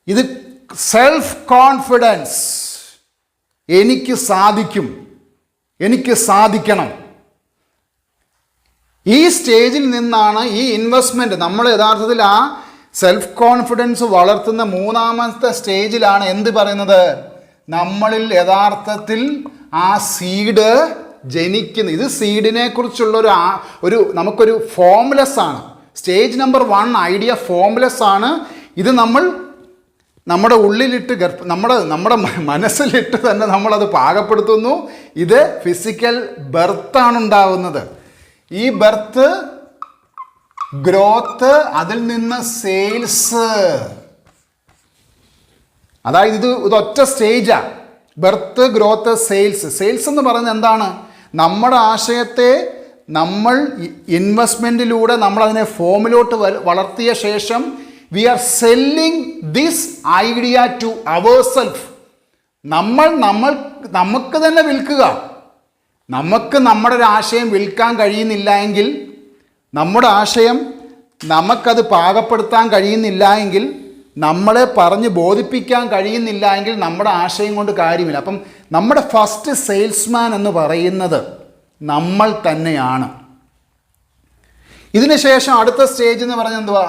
ഇത് സെൽഫ് കോൺഫിഡൻസ്. എനിക്ക് സാധിക്കും, എനിക്ക് സാധിക്കണം. ഈ സ്റ്റേജിൽ നിന്നാണ് ഈ ഇൻവെസ്റ്റ്മെൻറ്റ്. നമ്മൾ യഥാർത്ഥത്തിൽ ആ സെൽഫ് കോൺഫിഡൻസ് വളർത്തുന്ന മൂന്നാമത്തെ സ്റ്റേജിലാണ് എന്ത് പറയുന്നത്? നമ്മളിൽ യഥാർത്ഥത്തിൽ ആ സീഡ് ജനിക്കുന്നു. ഇത് സീഡിനെ കുറിച്ചുള്ള ഒരു നമുക്കൊരു ഫോംലെസ് ആണ്. സ്റ്റേജ് നമ്പർ 1 ഐഡിയ ഫോംലെസ് ആണ്. ഇത് നമ്മൾ നമ്മുടെ ഉള്ളിലിട്ട് നമ്മുടെ മനസ്സിലിട്ട് തന്നെ നമ്മളത് പാകപ്പെടുത്തുന്നു. ഇത് ഫിസിക്കൽ ബർത്താണ് ഉണ്ടാവുന്നത്. ഈ ബർത്ത്, ഗ്രോത്ത്, അതിൽ നിന്ന് സെയിൽസ്. അതായത് ഇതൊറ്റ സ്റ്റേജാണ്. Birth, growth, sales. സെയിൽസ് എന്ന് പറയുന്നത് എന്താണ്? നമ്മുടെ ആശയത്തെ നമ്മൾ ഇൻവെസ്റ്റ്മെൻറ്റിലൂടെ നമ്മളതിനെ ഫോമിലോട്ട് വളർത്തിയ ശേഷം we are selling this idea to our self. നമുക്ക് തന്നെ വിൽക്കുക. നമുക്ക് നമ്മുടെ ഒരു ആശയം വിൽക്കാൻ കഴിയുന്നില്ല എങ്കിൽ, നമ്മുടെ ആശയം നമുക്കത് പാകപ്പെടുത്താൻ കഴിയുന്നില്ല എങ്കിൽ, നമ്മളെ പറഞ്ഞ് ബോധിപ്പിക്കാൻ കഴിയുന്നില്ല എങ്കിൽ നമ്മുടെ ആശയം കൊണ്ട് കാര്യമില്ല. അപ്പം നമ്മുടെ ഫസ്റ്റ് സെയിൽസ്മാൻ എന്ന് പറയുന്നത് നമ്മൾ തന്നെയാണ്. ഇതിന് ശേഷം അടുത്ത സ്റ്റേജ് എന്ന് പറഞ്ഞാൽ എന്തുവാ?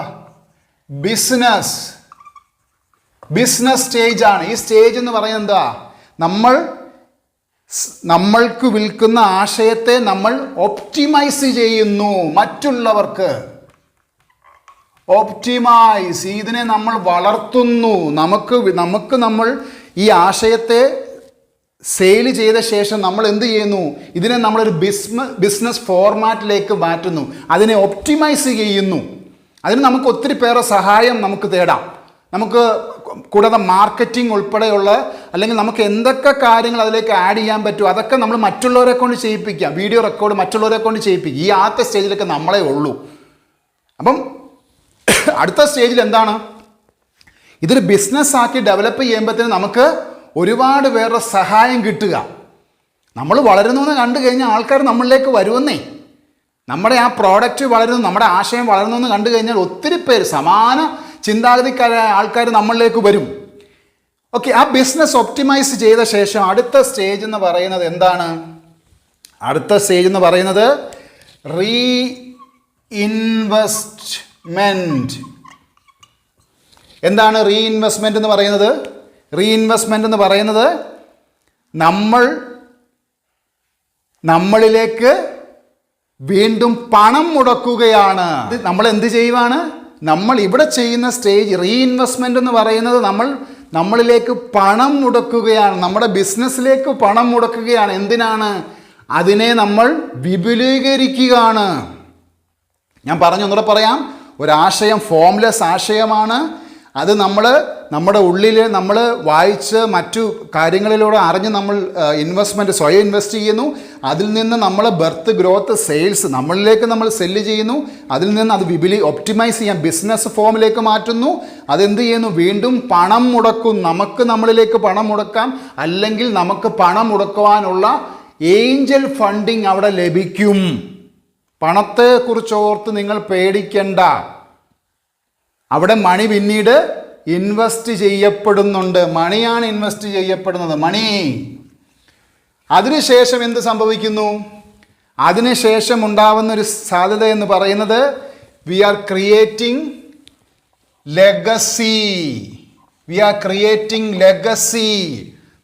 ബിസിനസ് സ്റ്റേജാണ്. ഈ സ്റ്റേജ് എന്ന് പറയുന്നത് എന്താ? നമ്മൾക്ക് വിൽക്കുന്ന ആശയത്തെ നമ്മൾ ഒപ്റ്റിമൈസ് ചെയ്യുന്നു. മറ്റുള്ളവർക്ക് ഒപ്റ്റിമൈസ്, ഇതിനെ നമ്മൾ വളർത്തുന്നു. നമ്മൾ ഈ ആശയത്തെ സെയിൽ ചെയ്ത ശേഷം നമ്മൾ എന്ത് ചെയ്യുന്നു? ഇതിനെ നമ്മളൊരു ബിസിനസ് ഫോർമാറ്റിലേക്ക് മാറ്റുന്നു, അതിനെ ഒപ്റ്റിമൈസ് ചെയ്യുന്നു. അതിന് നമുക്ക് ഒത്തിരി പേരെ സഹായം നമുക്ക് തേടാം. നമുക്ക് കൂടാതെ മാർക്കറ്റിംഗ് ഉൾപ്പെടെയുള്ള അല്ലെങ്കിൽ നമുക്ക് എന്തൊക്കെ കാര്യങ്ങൾ അതിലേക്ക് ആഡ് ചെയ്യാൻ പറ്റും അതൊക്കെ നമ്മൾ മറ്റുള്ളവരെ കൊണ്ട് ചെയ്യിപ്പിക്കാം. വീഡിയോ റെക്കോർഡ് മറ്റുള്ളവരെ കൊണ്ട് ചെയ്യിപ്പിക്കുക. ഈ ആദ്യത്തെ സ്റ്റേജിലൊക്കെ നമ്മളെ ഉള്ളൂ. അപ്പം അടുത്ത സ്റ്റേജിൽ എന്താണ്? ഇതൊരു ബിസിനസ് ആക്കി ഡെവലപ്പ് ചെയ്യുമ്പോഴത്തേന് നമുക്ക് ഒരുപാട് പേരുടെ സഹായം കിട്ടുക. നമ്മൾ വളരുന്നു എന്ന് കണ്ടു കഴിഞ്ഞാൽ ആൾക്കാർ നമ്മളിലേക്ക് വരുമെന്നേ. നമ്മുടെ ആ പ്രോഡക്റ്റ് വളരുന്നു, നമ്മുടെ ആശയം വളരുന്നു എന്ന് കണ്ടു കഴിഞ്ഞാൽ ഒത്തിരി പേര് സമാന ചിന്താഗതിക്കാരായ ആൾക്കാർ നമ്മളിലേക്ക് വരും. ഓക്കെ, ആ ബിസിനസ് ഒപ്റ്റിമൈസ് ചെയ്ത ശേഷം അടുത്ത സ്റ്റേജ് എന്ന് പറയുന്നത് എന്താണ്? അടുത്ത സ്റ്റേജ് എന്ന് പറയുന്നത് റീഇൻവെസ്റ്റ്മെൻറ്റ്. എന്താണ് റീഇൻവെസ്റ്റ്മെൻറ്റ് എന്ന് പറയുന്നത്? റീഇൻവെസ്റ്റ്മെൻറ്റ് എന്ന് പറയുന്നത് നമ്മളിലേക്ക് വീണ്ടും പണം മുടക്കുകയാണ്. നമ്മൾ എന്ത് ചെയ്യുവാണ്? നമ്മൾ ഇവിടെ ചെയ്യുന്ന സ്റ്റേജ് റീഇൻവെസ്റ്റ്മെൻ്റ് എന്ന് പറയുന്നത് നമ്മളിലേക്ക് പണം മുടക്കുകയാണ്, നമ്മുടെ ബിസിനസ്സിലേക്ക് പണം മുടക്കുകയാണ്. എന്തിനാണ്? അതിനെ നമ്മൾ വിപുലീകരിക്കുകയാണ്. ഞാൻ ഒന്നുകൂടെ പറയാം. ഒരാശയം ഫോംലെസ് ആശയമാണ്. അത് നമ്മുടെ ഉള്ളിൽ നമ്മൾ വായിച്ച് മറ്റു കാര്യങ്ങളിലൂടെ അറിഞ്ഞ് നമ്മൾ സ്വയം ഇൻവെസ്റ്റ് ചെയ്യുന്നു. അതിൽ നിന്ന് നമ്മൾ ബർത്ത് ഗ്രോത്ത് സെയിൽസ് നമ്മളിലേക്ക് നമ്മൾ സെല്ല് ചെയ്യുന്നു. അതിൽ നിന്ന് അത് ഒപ്റ്റിമൈസ് ചെയ്യാൻ ബിസിനസ് ഫോമിലേക്ക് മാറ്റുന്നു. അതെന്ത് ചെയ്യുന്നു? വീണ്ടും പണം മുടക്കും. നമുക്ക് നമ്മളിലേക്ക് പണം മുടക്കാം, അല്ലെങ്കിൽ നമുക്ക് പണം മുടക്കുവാനുള്ള ഏഞ്ചൽ ഫണ്ടിങ് അവിടെ ലഭിക്കും. പണത്തെക്കുറിച്ച് ഓർത്ത് നിങ്ങൾ പേടിക്കണ്ട. അവിടെ മണി പിന്നീട് ഇൻവെസ്റ്റ് ചെയ്യപ്പെടുന്നുണ്ട്. മണിയാണ് ഇൻവെസ്റ്റ് ചെയ്യപ്പെടുന്നത്, മണി. അതിനുശേഷം എന്ത് സംഭവിക്കുന്നു? അതിനുശേഷം ഉണ്ടാവുന്ന ഒരു സാധ്യത എന്ന് പറയുന്നത് വി ആർ ക്രിയേറ്റിംഗ് ലെഗസി.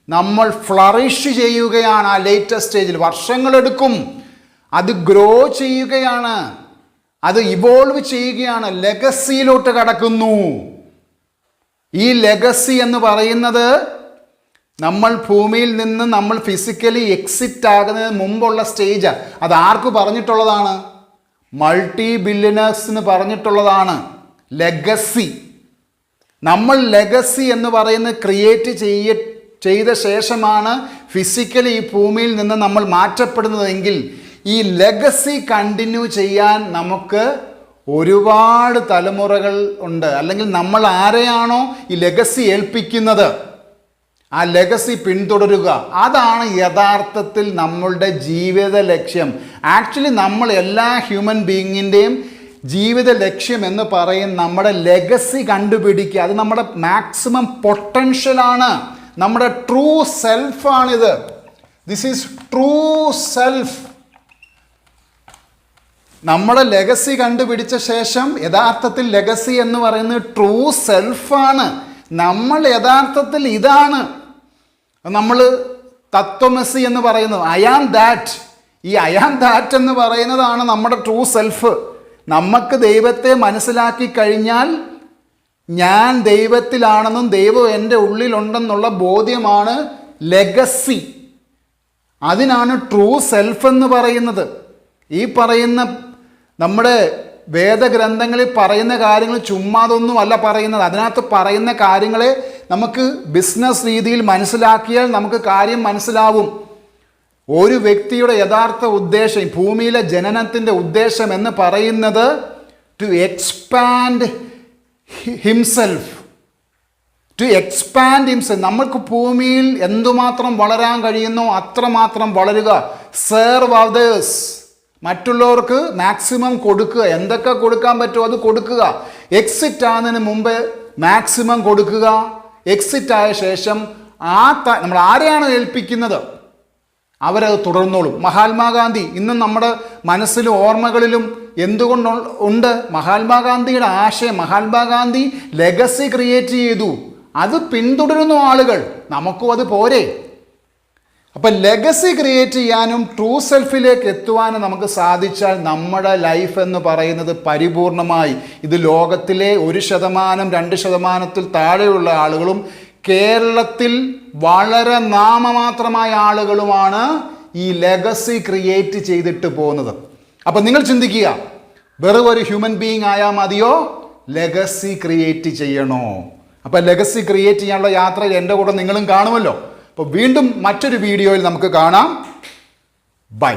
നമ്മൾ ഫ്ലറിഷ് ചെയ്യുകയാണ്. ആ ലേറ്റസ്റ്റ് സ്റ്റേജിൽ വർഷങ്ങളെടുക്കും. അത് ഗ്രോ ചെയ്യുകയാണ്, അത് ഇവോൾവ് ചെയ്യുകയാണ്, ലെഗസിയിലോട്ട് കടക്കുന്നു. ഈ ലെഗസി എന്ന് പറയുന്നത് നമ്മൾ ഭൂമിയിൽ നിന്ന് നമ്മൾ ഫിസിക്കലി എക്സിറ്റ് ആകുന്നതിന് മുമ്പുള്ള സ്റ്റേജ്. അത് ആർക്ക് പറഞ്ഞിട്ടുള്ളതാണ്? മൾട്ടി ബില്യനേഴ്സിന് പറഞ്ഞിട്ടുള്ളതാണ് ലെഗസി. നമ്മൾ ലെഗസി എന്ന് പറയുന്നത് ക്രിയേറ്റ് ചെയ്ത ശേഷമാണ് ഫിസിക്കലി ഈ ഭൂമിയിൽ നിന്ന് നമ്മൾ മാറ്റപ്പെടുന്നതെങ്കിൽ ഈ ലെഗസി കണ്ടിന്യൂ ചെയ്യാൻ നമുക്ക് ഒരുപാട് തലമുറകൾ ഉണ്ട്. അല്ലെങ്കിൽ നമ്മൾ ആരെയാണോ ഈ ലെഗസി ഏൽപ്പിക്കുന്നത് ആ ലെഗസി പിന്തുടരുക. അതാണ് യഥാർത്ഥത്തിൽ നമ്മളുടെ ജീവിത ലക്ഷ്യം. ആക്ച്വലി നമ്മൾ എല്ലാ ഹ്യൂമൻ ബീയിങ്ങിൻ്റെയും ജീവിത ലക്ഷ്യം എന്ന് പറയും നമ്മുടെ ലെഗസി കണ്ടുപിടിക്കുക. അത് നമ്മുടെ മാക്സിമം പൊട്ടൻഷ്യലാണ്, നമ്മുടെ ട്രൂ സെൽഫാണിത്. This is true self. നമ്മുടെ ലെഗസി കണ്ടുപിടിച്ച ശേഷം യഥാർത്ഥത്തിൽ ലെഗസി എന്ന് പറയുന്നത് ട്രൂ സെൽഫാണ്. നമ്മൾ യഥാർത്ഥത്തിൽ ഇതാണ്. നമ്മൾ തത്വമസി എന്ന് പറയുന്നത് ഐ ആം ദാറ്റ്. ഈ ഐ ആം ദാറ്റ് എന്ന് പറയുന്നതാണ് നമ്മുടെ ട്രൂ സെൽഫ്. നമുക്ക് ദൈവത്തെ മനസ്സിലാക്കി കഴിഞ്ഞാൽ ഞാൻ ദൈവത്തിലാണെന്നും ദൈവം എൻ്റെ ഉള്ളിലുണ്ടെന്നുള്ള ബോധ്യമാണ് ലെഗസി. അതിനാണ് ട്രൂ സെൽഫ് എന്ന് പറയുന്നത്. ഈ പറയുന്ന നമ്മുടെ വേദഗ്രന്ഥങ്ങളിൽ പറയുന്ന കാര്യങ്ങൾ ചുമ്മാതൊന്നും അല്ല പറയുന്നത്. അതിനകത്ത് പറയുന്ന കാര്യങ്ങളെ നമുക്ക് ബിസിനസ് രീതിയിൽ മനസ്സിലാക്കിയാൽ നമുക്ക് കാര്യം മനസ്സിലാവും. ഒരു വ്യക്തിയുടെ യഥാർത്ഥ ഉദ്ദേശം, ഭൂമിയിലെ ജനനത്തിൻ്റെ ഉദ്ദേശം എന്ന് പറയുന്നത് ടു എക്സ്പാൻഡ് ഹിംസെൽഫ്. നമ്മൾക്ക് ഭൂമിയിൽ എന്തുമാത്രം വളരാൻ കഴിയുന്നോ അത്രമാത്രം വളരുക. Serve others. മറ്റുള്ളവർക്ക് മാക്സിമം കൊടുക്കുക. എന്തൊക്കെ കൊടുക്കാൻ പറ്റുമോ അത് കൊടുക്കുക. എക്സിറ്റ് ആകുന്നതിന് മുമ്പ് മാക്സിമം കൊടുക്കുക. എക്സിറ്റ് ആയ ശേഷം നമ്മൾ ആരെയാണ് ഏൽപ്പിക്കുന്നത് അവരത് തുടർന്നോളും. മഹാത്മാഗാന്ധി ഇന്നും നമ്മുടെ മനസ്സിലും ഓർമ്മകളിലും എന്തുകൊണ്ട് ഉണ്ട്? മഹാത്മാഗാന്ധിയുടെ ആശയം. മഹാത്മാഗാന്ധി ലെഗസി ക്രിയേറ്റ് ചെയ്തു, അത് പിന്തുടരുന്നു ആളുകൾ. നമുക്കും അത് പോരെ? അപ്പം ലെഗസി ക്രിയേറ്റ് ചെയ്യാനും ട്രൂ സെൽഫിലേക്ക് എത്തുവാനും നമുക്ക് സാധിച്ചാൽ നമ്മുടെ ലൈഫ് എന്ന് പറയുന്നത് പരിപൂർണമായി, ഇത് ലോകത്തിലെ 1%, 2% താഴെയുള്ള ആളുകളും കേരളത്തിൽ വളരെ നാമമാത്രമായ ആളുകളുമാണ് ഈ ലെഗസി ക്രിയേറ്റ് ചെയ്തിട്ട് പോകുന്നത്. അപ്പം നിങ്ങൾ ചിന്തിക്കുക, വെറും ഒരു ഹ്യൂമൻ ബീയിങ് ആയാൽ മതിയോ, ലെഗസി ക്രിയേറ്റ് ചെയ്യണോ? അപ്പം ലെഗസി ക്രിയേറ്റ് ചെയ്യാനുള്ള യാത്രയിൽ എൻ്റെ കൂടെ നിങ്ങളും കാണുമല്ലോ. അപ്പോൾ വീണ്ടും മറ്റൊരു വീഡിയോയിൽ നമുക്ക് കാണാം. ബൈ.